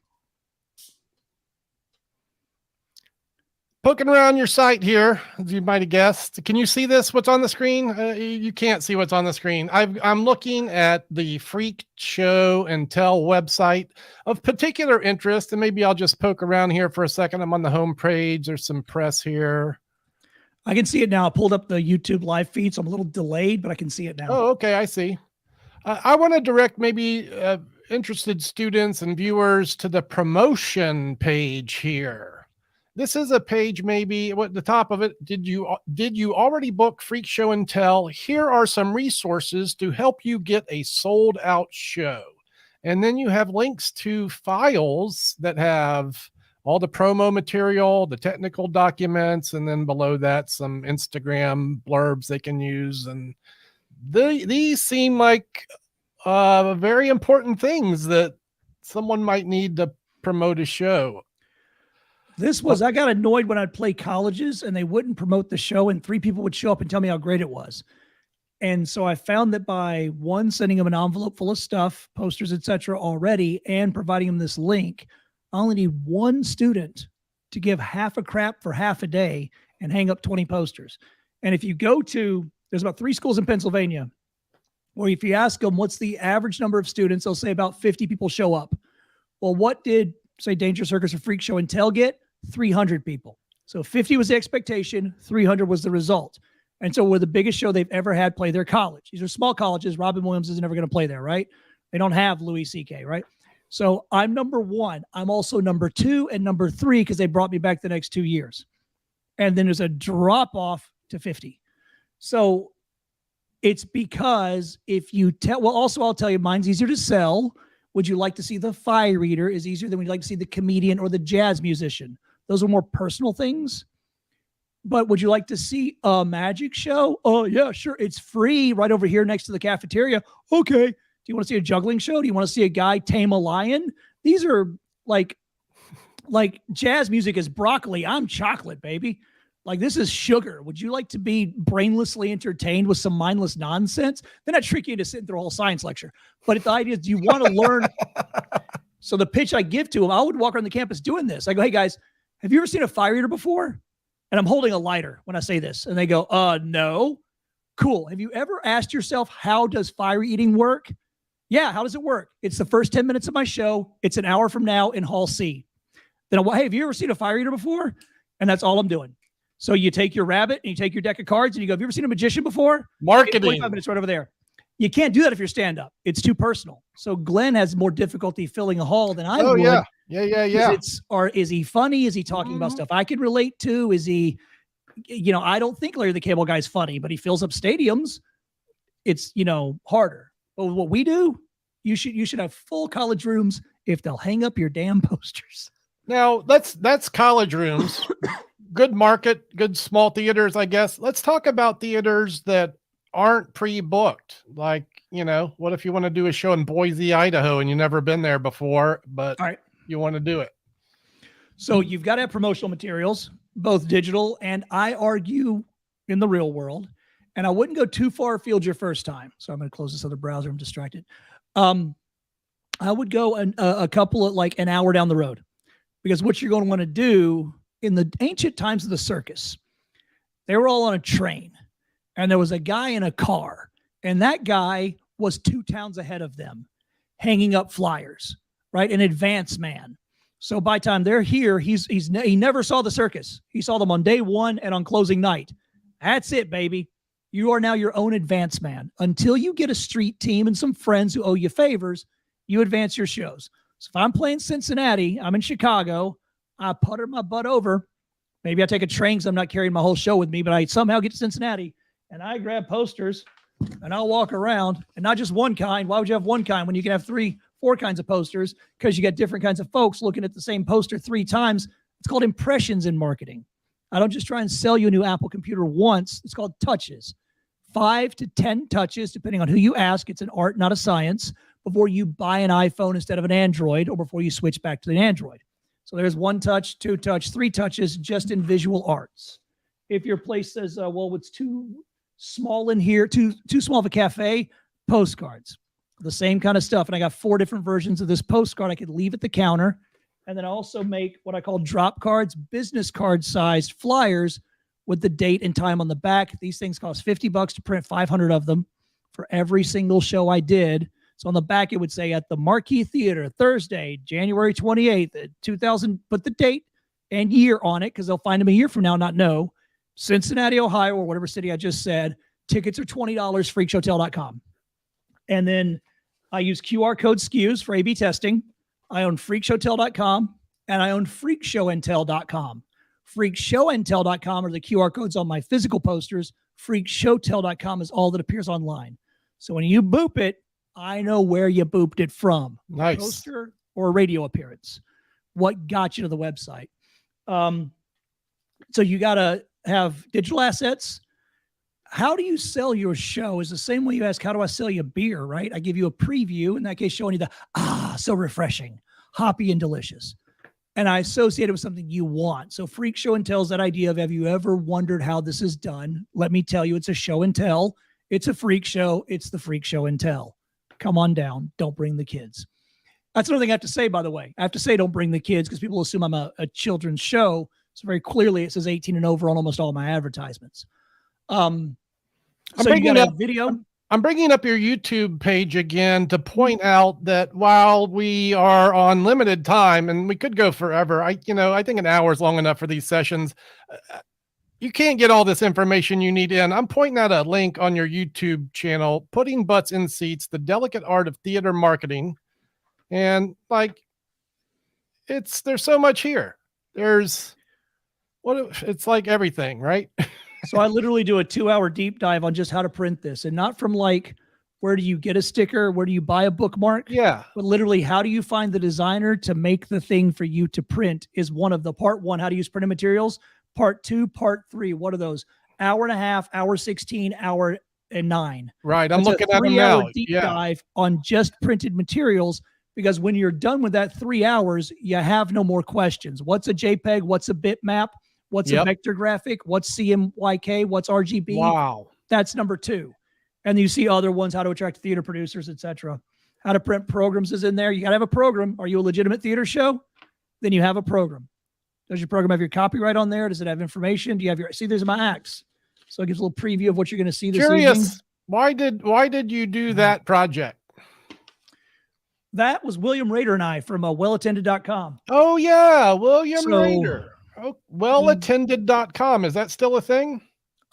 Poking around your site here, as you might have guessed. Can you see this? What's on the screen? You can't see what's on the screen. I'm looking at the Freak Show and Tell website of particular interest, and maybe I'll just poke around here for a second. I'm on the home page. There's some press here. I can see it now. I pulled up the YouTube live feed, so I'm a little delayed, but I can see it now. Oh, okay. I see. I want to direct maybe interested students and viewers to the promotion page here. This is a page, maybe at the top of it. Did you already book Freak Show and Tell? Here are some resources to help you get a sold out show. And then you have links to files that have all the promo material, the technical documents, and then below that, some Instagram blurbs they can use. And these seem like very important things that someone might need to promote a show. I got annoyed when I'd play colleges and they wouldn't promote the show and 3 people would show up and tell me how great it was. And so I found that by sending them an envelope full of stuff, posters, etc. already, and providing them this link, I only need 1 student to give half a crap for half a day and hang up 20 posters. And if you go to, there's about 3 schools in Pennsylvania where if you ask them what's the average number of students, they'll say about 50 people show up. Well, what did, say, Danger Circus or Freak Show and Tell get? 300 people. So 50 was the expectation, 300 was the result. And so we're the biggest show they've ever had play their college. These are small colleges. Robin Williams is never going to play there, right? They don't have Louis C.K., right? So I'm number 1. I'm also number 2 and number 3 because they brought me back the next 2 years. And then there's a drop off to 50. So it's because if you tell, well, also I'll tell you, mine's easier to sell. Would you like to see the fire eater is easier than would you like to see the comedian or the jazz musician? Those are more personal things. But would you like to see a magic show? Oh, yeah, sure. It's free right over here next to the cafeteria. Okay. Do you want to see a juggling show? Do you want to see a guy tame a lion? These are like jazz music is broccoli. I'm chocolate, baby. Like, this is sugar. Would you like to be brainlessly entertained with some mindless nonsense? Then I trick you into sitting through a whole science lecture. But the idea is, do you want to learn? So the pitch I give to them, I would walk around the campus doing this. I go, hey, guys, have you ever seen a fire eater before? And I'm holding a lighter when I say this. And they go, no. Cool. Have you ever asked yourself, how does fire eating work? Yeah, how does it work? It's the first 10 minutes of my show. It's an hour from now in Hall C. Then I'm, hey, have you ever seen a fire eater before? And that's all I'm doing. So you take your rabbit and you take your deck of cards and you go, have you ever seen a magician before? Marketing. 25 minutes right over there. You can't do that if you're stand-up. It's too personal. So Glenn has more difficulty filling a hall than I would. Yeah. Or is he funny? Is he talking about stuff I can relate to? Is he, I don't think Larry the Cable Guy's funny, but he fills up stadiums. It's, harder. But what we do, you should have full college rooms if they'll hang up your damn posters. Now, that's college rooms. Good market, good small theaters, I guess. Let's talk about theaters that aren't pre-booked. Like, what if you want to do a show in Boise, Idaho, and you've never been there before, but you want to do it? So you've got to have promotional materials, both digital and I argue in the real world. And I wouldn't go too far afield your first time. So I'm going to close this other browser. I'm distracted. I would go a couple of like an hour down the road, because what you're going to want to do in the ancient times of the circus, they were all on a train and there was a guy in a car, and that guy was 2 towns ahead of them hanging up flyers, right? An advance man. So by the time they're here, he never saw the circus. He saw them on day 1 and on closing night. That's it, baby. You are now your own advance man. Until you get a street team and some friends who owe you favors, you advance your shows. So if I'm playing Cincinnati, I'm in Chicago, I putter my butt over. Maybe I take a train because I'm not carrying my whole show with me, but I somehow get to Cincinnati and I grab posters and I'll walk around, and not just one kind. Why would you have one kind when you can have 3, 4 kinds of posters? Because you get different kinds of folks looking at the same poster 3 times. It's called impressions in marketing. I don't just try and sell you a new Apple computer once. It's called touches. 5 to 10 touches, depending on who you ask. It's an art, not a science, before you buy an iPhone instead of an Android, or before you switch back to the Android. So there's 1 touch, 2 touch, 3 touches just in visual arts. If your place says, well, it's too small in here, too small of a cafe, postcards, the same kind of stuff. And I got 4 different versions of this postcard I could leave at the counter. And then I also make what I call drop cards, business card sized flyers with the date and time on the back. These things cost $50 to print 500 of them for every single show I did. So on the back, it would say at the Marquee Theater, Thursday, January 28th, 2000, put the date and year on it because they'll find them a year from now, not know. Cincinnati, Ohio, or whatever city I just said. Tickets are $20, freakshotel.com. And then I use QR code SKUs for A/B testing. I own freakshotel.com and I own freakshowintel.com. Freakshowintel.com are the QR codes on my physical posters. Freakshowtel.com is all that appears online. So when you boop it, I know where you booped it from. Nice. Poster or a radio appearance. What got you to the website? So you got to have digital assets. How do you sell your show is the same way you ask, how do I sell you beer, right? I give you a preview, in that case, showing you so refreshing, hoppy and delicious. And I associate it with something you want. So Freak Show and Tell's that idea of, have you ever wondered how this is done? Let me tell you, it's a show and tell. It's a freak show. It's the Freak Show and Tell. Come on down. Don't bring the kids. That's another thing I have to say, by the way. I have to say don't bring the kids because people assume I'm a children's show. So very clearly it says 18 and over on almost all my advertisements. So you got a video. I'm bringing up your YouTube page again to point out that while we are on limited time and we could go forever, I think an hour is long enough for these sessions. You can't get all this information you need in. I'm pointing out a link on your YouTube channel, Putting Butts in Seats, The Delicate Art of Theater Marketing. And there's so much here. It's like everything, right? So I literally do a 2-hour deep dive on just how to print this, and not from where do you get a sticker? Where do you buy a bookmark? Yeah. But literally, how do you find the designer to make the thing for you to print is one of the part 1, how to use printed materials. Part 2, part 3, what are those? Hour and a half, hour 16, hour and 9. Right. I'm looking at them now. Deep dive on just printed materials, because when you're done with that 3 hours, you have no more questions. What's a JPEG? What's a bitmap? What's a vector graphic? What's CMYK? What's RGB? Wow. That's number 2. And you see other ones, how to attract theater producers, etc. How to print programs is in there. You got to have a program. Are you a legitimate theater show? Then you have a program. Does your program have your copyright on there? Does it have information? Do you have there's my acts. So it gives a little preview of what you're going to see this evening. Why did you do that project? That was William Rader and I from wellattended.com. Oh yeah. William Rader. Oh, wellattended.com. Is that still a thing?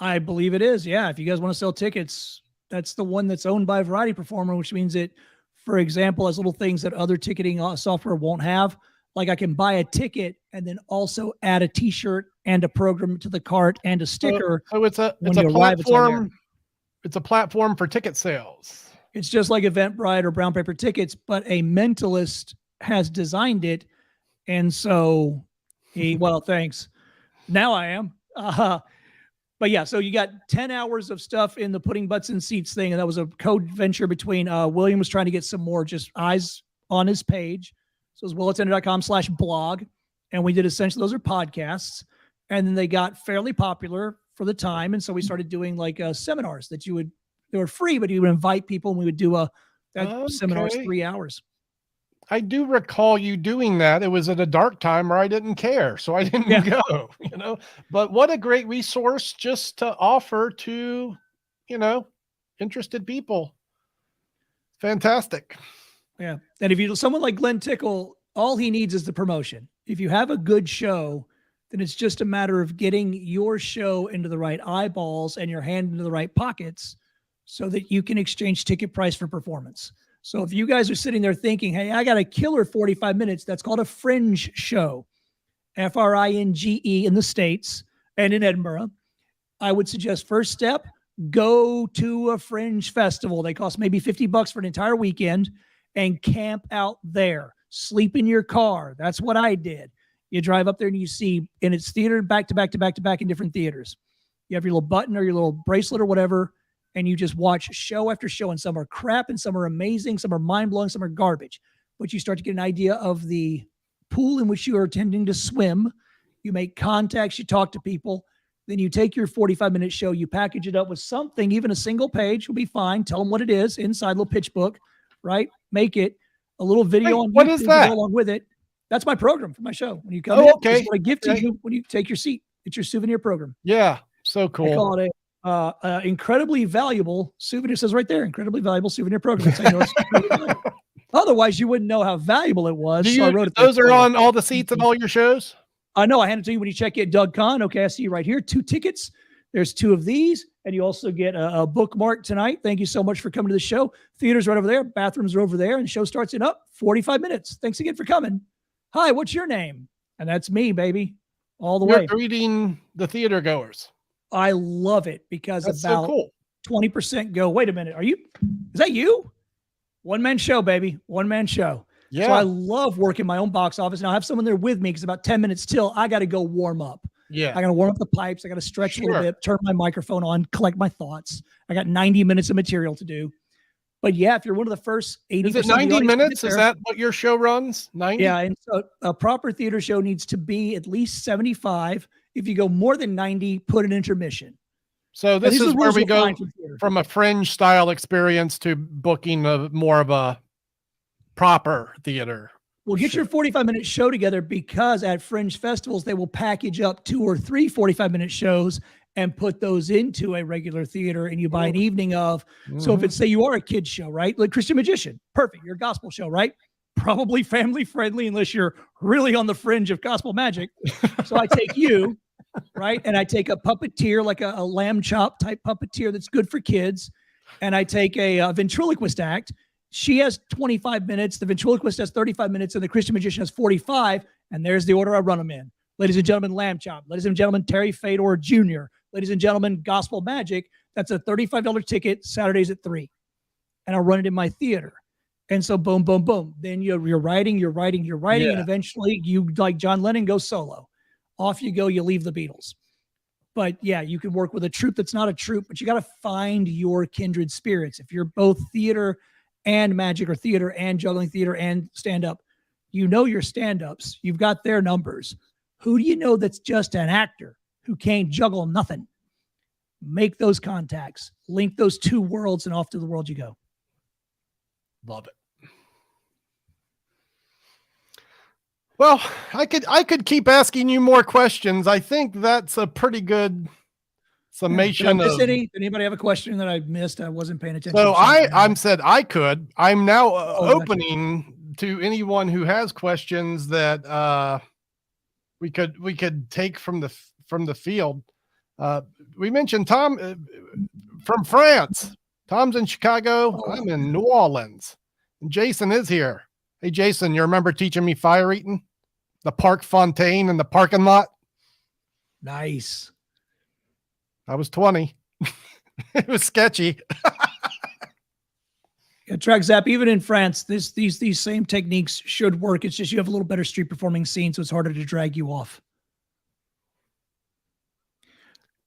I believe it is. Yeah. If you guys want to sell tickets, that's the one that's owned by a variety performer, which means it, for example, has little things that other ticketing software won't have. Like I can buy a ticket and then also add a t-shirt and a program to the cart and a sticker. So it's a platform. It's a platform for ticket sales. It's just like Eventbrite or Brown Paper Tickets, but a mentalist has designed it. And so thanks. Now I am. But yeah, so you got 10 hours of stuff in the Putting Butts in Seats thing. And that was a co-venture between William was trying to get some more just eyes on his page. So it's wellattended.com/blog. And we did essentially, those are podcasts. And then they got fairly popular for the time. And so we started doing seminars that they were free, but you would invite people and we would do seminars 3 hours. I do recall you doing that. It was at a dark time where I didn't care, so I didn't go, but what a great resource just to offer to, interested people. Fantastic. Yeah. And if someone like Glenn Tickle, all he needs is the promotion. If you have a good show, then it's just a matter of getting your show into the right eyeballs and your hand into the right pockets so that you can exchange ticket price for performance. So if you guys are sitting there thinking, hey, I got a killer 45 minutes, that's called a fringe show, FRINGE in the States and in Edinburgh, I would suggest first step, go to a fringe festival. They cost maybe $50 for an entire weekend and camp out there. Sleep in your car. That's what I did. You drive up there and you see, and it's theater back to back to back to back in different theaters. You have your little button or your little bracelet or whatever, and you just watch show after show, and some are crap and some are amazing, some are mind-blowing, some are garbage. But you start to get an idea of the pool in which you are intending to swim. You make contacts, you talk to people. Then you take your 45-minute show, you package it up with something, even a single page will be fine. Tell them what it is inside, little pitch book, right? Make it a little video on YouTube. What is that? To go along with it. That's my program for my show. When you come Oh, in, okay. this is what I give to you when you take your seat. It's your souvenir program. Yeah, so I cool. call it a incredibly valuable souvenir. It says right there, incredibly valuable souvenir program. That's how you know it's incredibly valuable. Otherwise, you wouldn't know how valuable it was. Do So I you, wrote it those there. are on all the seats of all your shows? I know. I hand it to you when you check in. Doug Kahn. Okay, I see you right here. 2 tickets. There's 2 of these, and you also get a bookmark tonight. Thank you so much for coming to the show. Theater's right over there. Bathrooms are over there, and the show starts in 45 minutes. Thanks again for coming. Hi, what's your name? And that's me, baby, all the way. You're reading the theater goers. I love it because That's about so cool. 20% go, wait a minute, is that you? One-man show, baby, one-man show. Yeah. So I love working my own box office. Now I have someone there with me because about 10 minutes till I got to go warm up. Yeah. I got to warm up the pipes. I got to stretch a little bit, turn my microphone on, collect my thoughts. I got 90 minutes of material to do. But yeah, if you're one of the first 80%. Is it 90 minutes? Is that what your show runs? 90? Yeah. And so a proper theater show needs to be at least 75. If you go more than 90, put an intermission. So this is where we go from from a fringe style experience to booking more of a proper theater. Well, get your 45-minute show together because at fringe festivals, they will package up 2 or 3 45-minute shows and put those into a regular theater, and you buy an evening of. So if it's, say you are a kid's show, right? Like Christian Magician, perfect. You're a gospel show, right? Probably family friendly unless you're really on the fringe of gospel magic. So I take you, right? And I take a puppeteer, like a lamb chop type puppeteer that's good for kids. And I take a ventriloquist act. She has 25 minutes. The ventriloquist has 35 minutes, and the Christian Magician has 45. And there's the order I run them in. Ladies and gentlemen, lamb chop. Ladies and gentlemen, Terry Fedor Jr. Ladies and gentlemen, gospel magic. That's a $35 ticket, Saturdays at 3. And I'll run it in my theater. And so boom, boom, boom. Then you're writing, yeah. And eventually you, like John Lennon, go solo. Off you go, you leave the Beatles. But yeah, you can work with a troupe that's not a troupe, but you got to find your kindred spirits. If you're both theater and magic, or theater and juggling, theater and stand-up, you know your stand-ups. You've got their numbers. Who do you know that's just an actor who can't juggle nothing? Make those contacts. Link those 2 worlds, and off to the world you go. Love it. Well, I could keep asking you more questions. I think that's a pretty good summation. Did anybody have a question that I missed? I wasn't paying attention. So I'm said I could. I'm now opening to anyone who has questions that we could take from the field. We mentioned Thom from France. Thom's in Chicago. I'm in New Orleans. And Jason is here. Hey, Jason, you remember teaching me fire eating? The park fontaine in the parking lot? Nice. I was 20. It was sketchy. Yeah, Track Zap, even in France, these same techniques should work. It's just you have a little better street performing scene, so it's harder to drag you off.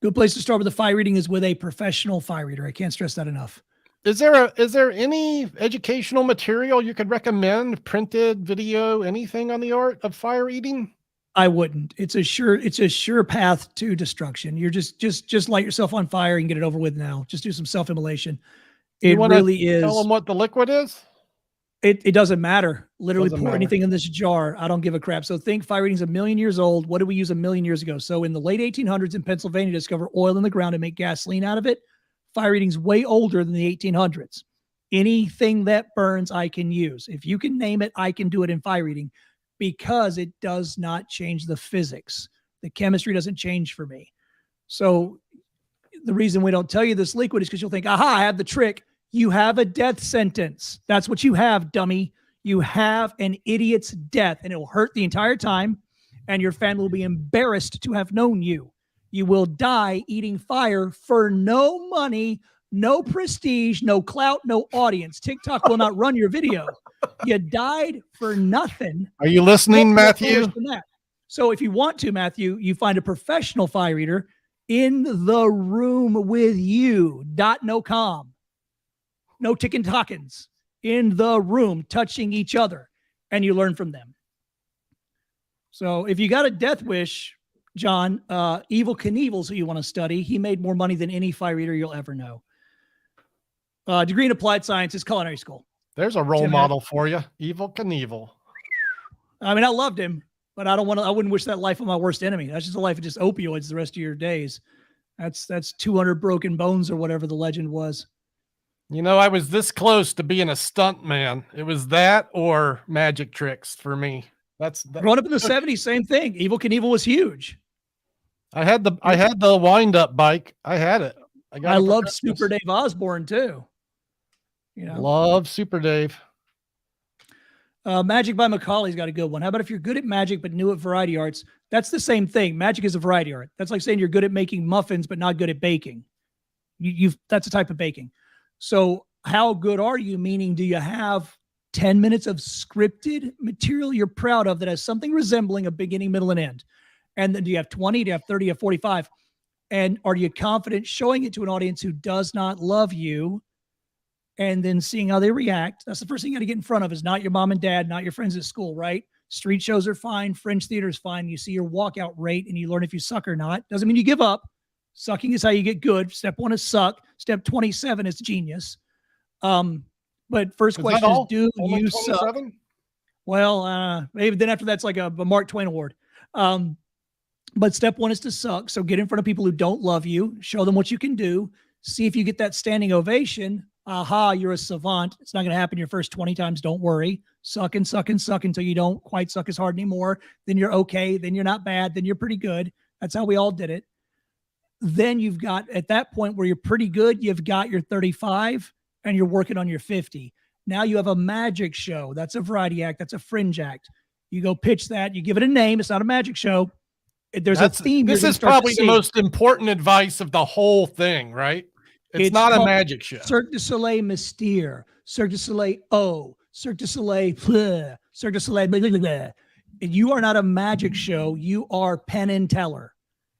Good place to start with the fire reading is with a professional fire reader. I can't stress that enough. Is there any educational material you could recommend? Printed, video, anything on the art of fire eating? I wouldn't. It's a sure path to destruction. You're just light yourself on fire and get it over with now. Just do some self-immolation. It really is. Tell them what the liquid is? It doesn't matter. Literally Doesn't pour matter. anything in this jar. I don't give a crap. So think fire reading's 1,000,000 years old. What did we use 1,000,000 years ago? So in the late 1800s in Pennsylvania, discover oil in the ground and make gasoline out of it. Fire reading's way older than the 1800s. Anything that burns, I can use. If you can name it, I can do it in fire reading because it does not change the physics. The chemistry doesn't change for me. So the reason we don't tell you this liquid is because you'll think, aha, I have the trick. You have a death sentence. That's what you have, dummy. You have an idiot's death, and it will hurt the entire time, and your family will be embarrassed to have known you. You will die eating fire for no money, no prestige, no clout, no audience. TikTok will not run your video. You died for nothing. Are you listening, Matthew? So if you want to, Matthew, you find a professional fire reader in the room with you. No calm. No ticking talkins. In the room, touching each other, and you learn from them. So if you got a death wish, John, Evil Knievel's who you want to study. He made more money than any fire eater you'll ever know. Degree in applied sciences, culinary school. There's a role model for you. Evil Knievel. I mean, I loved him, but I wouldn't wish that life on my worst enemy. That's just a life of just opioids the rest of your days. That's 200 broken bones or whatever the legend was. You know, I was this close to being a stunt man. It was that or magic tricks for me. Growing up in the 70s, same thing. Evil Knievel was huge. I had the wind-up bike. I had it. I loved Super Dave Osborne too. You know, love Super Dave. Magic by Macaulay's got a good one. How about if you're good at magic but new at variety arts? That's the same thing. Magic is a variety art. That's like saying you're good at making muffins but not good at baking. That's a type of baking. So how good are you? Meaning, do you have 10 minutes of scripted material you're proud of that has something resembling a beginning, middle, and end? And then do you have 20? Do you have 30? Do you have 45? And are you confident showing it to an audience who does not love you and then seeing how they react? That's the first thing you got to get in front of, is not your mom and dad, not your friends at school, right? Street shows are fine. Fringe theater is fine. You see your walkout rate and you learn if you suck or not. Doesn't mean you give up. Sucking is how you get good. Step 1 is suck. Step 27 is genius. But first question is, do you suck? Well, maybe then after that's like a Mark Twain award. But step 1 is to suck. So get in front of people who don't love you. Show them what you can do. See if you get that standing ovation. Aha, you're a savant. It's not going to happen your first 20 times. Don't worry. Suck and suck and suck until you don't quite suck as hard anymore. Then you're okay. Then you're not bad. Then you're pretty good. That's how we all did it. Then you've got, at that point where you're pretty good, you've got your 35 and you're working on your 50. Now you have a magic show. That's a variety act. That's a fringe act. You go pitch that. You give it a name. It's not a magic show. There's a theme. This is probably the most important advice of the whole thing, right? It's not a magic show. Cirque du Soleil Mystère, Cirque du Soleil Cirque du Soleil bleh, Cirque du Soleil blah, blah, blah, blah. You are not a magic show. You are Penn and Teller.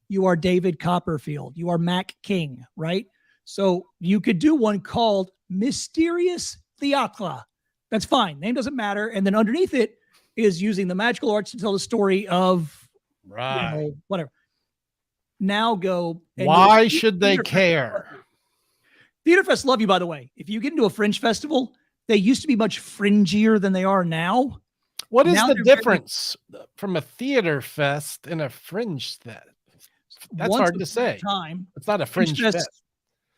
You are David Copperfield. You are Mac King, right? So you could do one called Mysterious Theatre. That's fine. Name doesn't matter. And then underneath it is using the magical arts to tell the story of, right, you know, whatever. Now go. Why should they care? Theater Fest love you, by the way. If you get into a fringe festival, they used to be much fringier than they are now. What is the difference from a theater fest and a fringe fest? That's hard to say. It's not a fringe fest.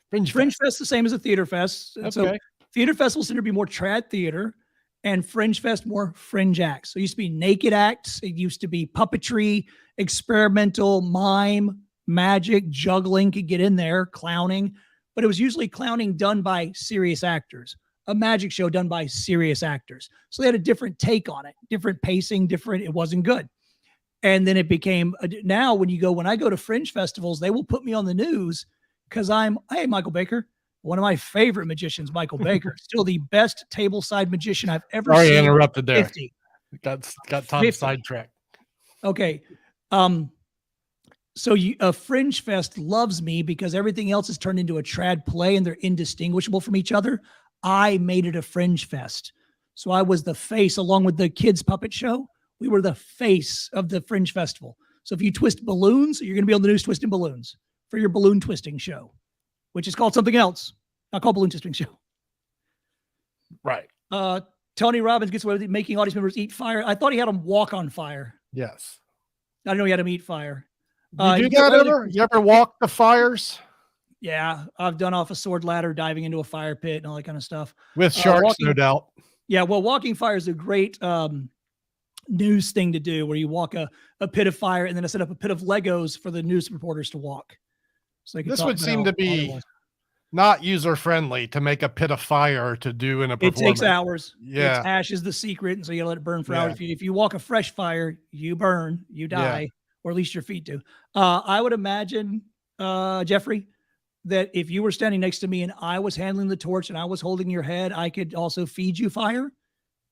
Fringe fest the same as a theater fest. Okay. So theater festivals tend to be more trad theater, and fringe fest more fringe acts. So it used to be naked acts. It used to be puppetry, experimental, mime, magic, juggling could get in there, clowning. But it was usually clowning done by serious actors, a magic show done by serious actors. So they had a different take on it, different pacing, different. It wasn't good. And then it became, now when I go to fringe festivals, they will put me on the news because hey, Michael Baker, one of my favorite magicians, Michael Baker, still the best tableside magician I've ever seen. Sorry, I interrupted there. 50. Got Tom sidetracked. Okay. So a fringe fest loves me because everything else is turned into a trad play and they're indistinguishable from each other. I made it a fringe fest. So I was the face along with the kids puppet show. We were the face of the fringe festival. So if you twist balloons, you're going to be on the news twisting balloons for your balloon twisting show, which is called something else, not called balloon twisting show. Right. Tony Robbins gets away with making audience members eat fire. I thought he had them walk on fire. Yes. I didn't know he had them eat fire. You do that ever? You ever walk the fires? Yeah, I've done off a sword ladder, diving into a fire pit and all that kind of stuff. With sharks, no doubt. Yeah, well, walking fire is a great news thing to do, where you walk a pit of fire and then I set up a pit of Legos for the news reporters to walk. So this would seem to be not user-friendly to make a pit of fire to do in a performance. It takes hours. Yeah. Ash is the secret, and so you let it burn for hours. If you walk a fresh fire, you burn, you die, or at least your feet do. I would imagine, Jeffrey, that if you were standing next to me and I was handling the torch and I was holding your head, I could also feed you fire.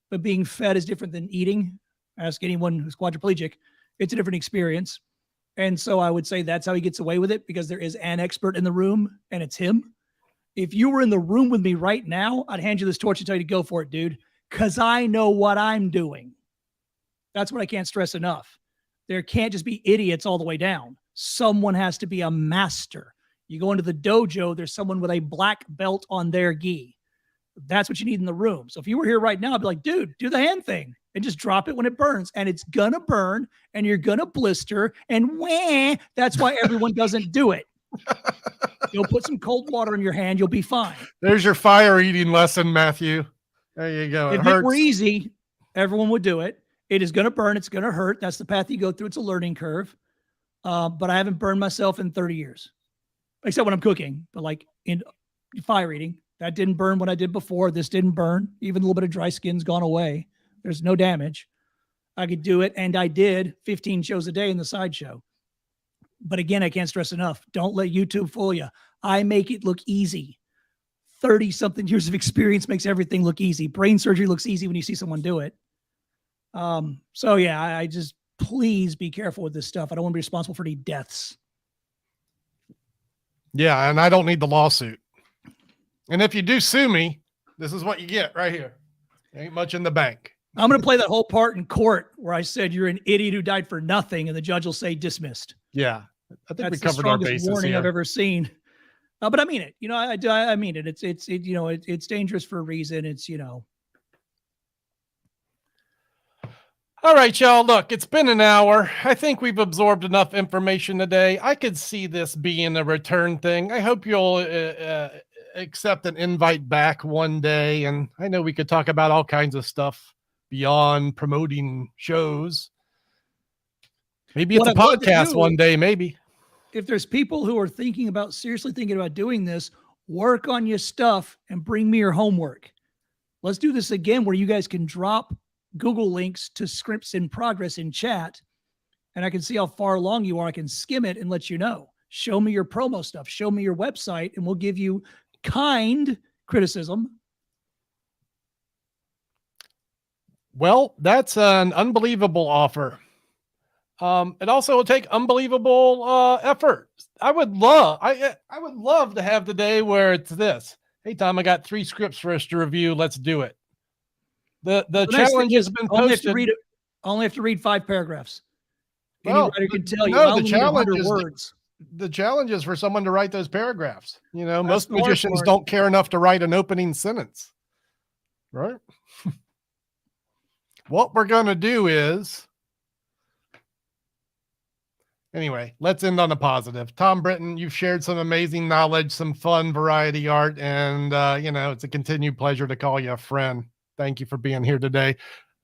But being fed is different than eating. Ask anyone who's quadriplegic. It's a different experience. And so I would say that's how he gets away with it, because there is an expert in the room and it's him. If you were in the room with me right now, I'd hand you this torch and tell you to go for it, dude, because I know what I'm doing. That's what I can't stress enough. There can't just be idiots all the way down. Someone has to be a master. You go into the dojo, there's someone with a black belt on their gi. That's what you need in the room. So if you were here right now, I'd be like, dude, do the hand thing and just drop it when it burns. And it's going to burn and you're going to blister. And that's why everyone doesn't do it. You'll put some cold water in your hand. You'll be fine. There's your fire eating lesson, Matthew. There you go. If it were easy, everyone would do it. It is going to burn. It's going to hurt. That's the path you go through. It's a learning curve. But I haven't burned myself in 30 years, except when I'm cooking. But like in fire eating, that didn't burn what I did before. This didn't burn. Even a little bit of dry skin's gone away. There's no damage. I could do it. And I did 15 shows a day in the Sideshow. But again, I can't stress enough. Don't let YouTube fool you. I make it look easy. 30-something years of experience makes everything look easy. Brain surgery looks easy when you see someone do it. So yeah, I just, please be careful with this stuff. I don't want to be responsible for any deaths. Yeah, and I don't need the lawsuit. And if you do sue me, this is what you get right here. Ain't much in the bank. I'm going to play that whole part in court where I said you're an idiot who died for nothing, and the judge will say dismissed. Yeah, I think That's we covered our the bases strongest warning here. I've ever seen. But I mean it. You know, I mean it. It's dangerous for a reason. It's, All right, y'all. Look, it's been an hour. I think we've absorbed enough information today. I could see this being a return thing. I hope you'll accept an invite back one day. And I know we could talk about all kinds of stuff beyond promoting shows. Maybe it's a podcast one day, maybe. If there's people who are seriously thinking about doing this, work on your stuff and bring me your homework. Let's do this again where you guys can drop Google links to scripts in progress in chat, and I can see how far along you are. I can skim it and let you know. Show me your promo stuff. Show me your website, and we'll give you kind criticism. Well, that's an unbelievable offer. It also will take unbelievable effort. I would love to have the day where it's this. Hey, Tom, I got 3 scripts for us to review. Let's do it. The challenge has been posted. Only have to read 5 paragraphs. Any Well, writer can tell you. no, I only need 100 words. The challenge is for someone to write those paragraphs. You know, That's most the hard magicians part. don't care enough to write an opening sentence, right? What we're going to do is, anyway, let's end on a positive. Thom Britton, you've shared some amazing knowledge, some fun variety art, and, it's a continued pleasure to call you a friend. Thank you for being here today.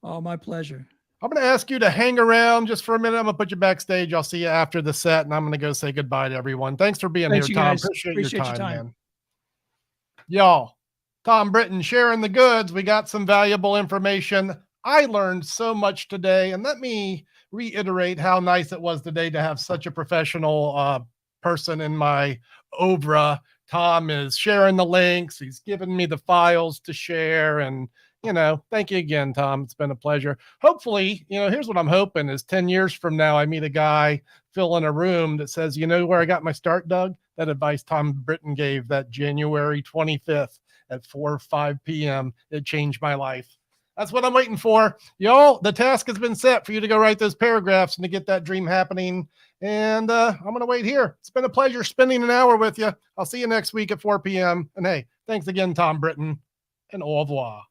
Oh, my pleasure. I'm going to ask you to hang around just for a minute. I'm going to put you backstage. I'll see you after the set, and I'm going to go say goodbye to everyone. Thanks for being here, you Tom. guys. Appreciate your time, man. Y'all, Thom Britton sharing the goods. We got some valuable information. I learned so much today, and let me reiterate how nice it was today to have such a professional person in my Obra. Tom is sharing the links. He's giving me the files to share, and thank you again, Tom. It's been a pleasure. Hopefully, here's what I'm hoping is 10 years from now, I meet a guy filling a room that says, where I got my start, Doug? That advice Thom Britton gave that January 25th at 4:05 p.m. It changed my life. That's what I'm waiting for. Y'all, the task has been set for you to go write those paragraphs and to get that dream happening. And I'm going to wait here. It's been a pleasure spending an hour with you. I'll see you next week at 4 p.m. And hey, thanks again, Thom Britton, and au revoir.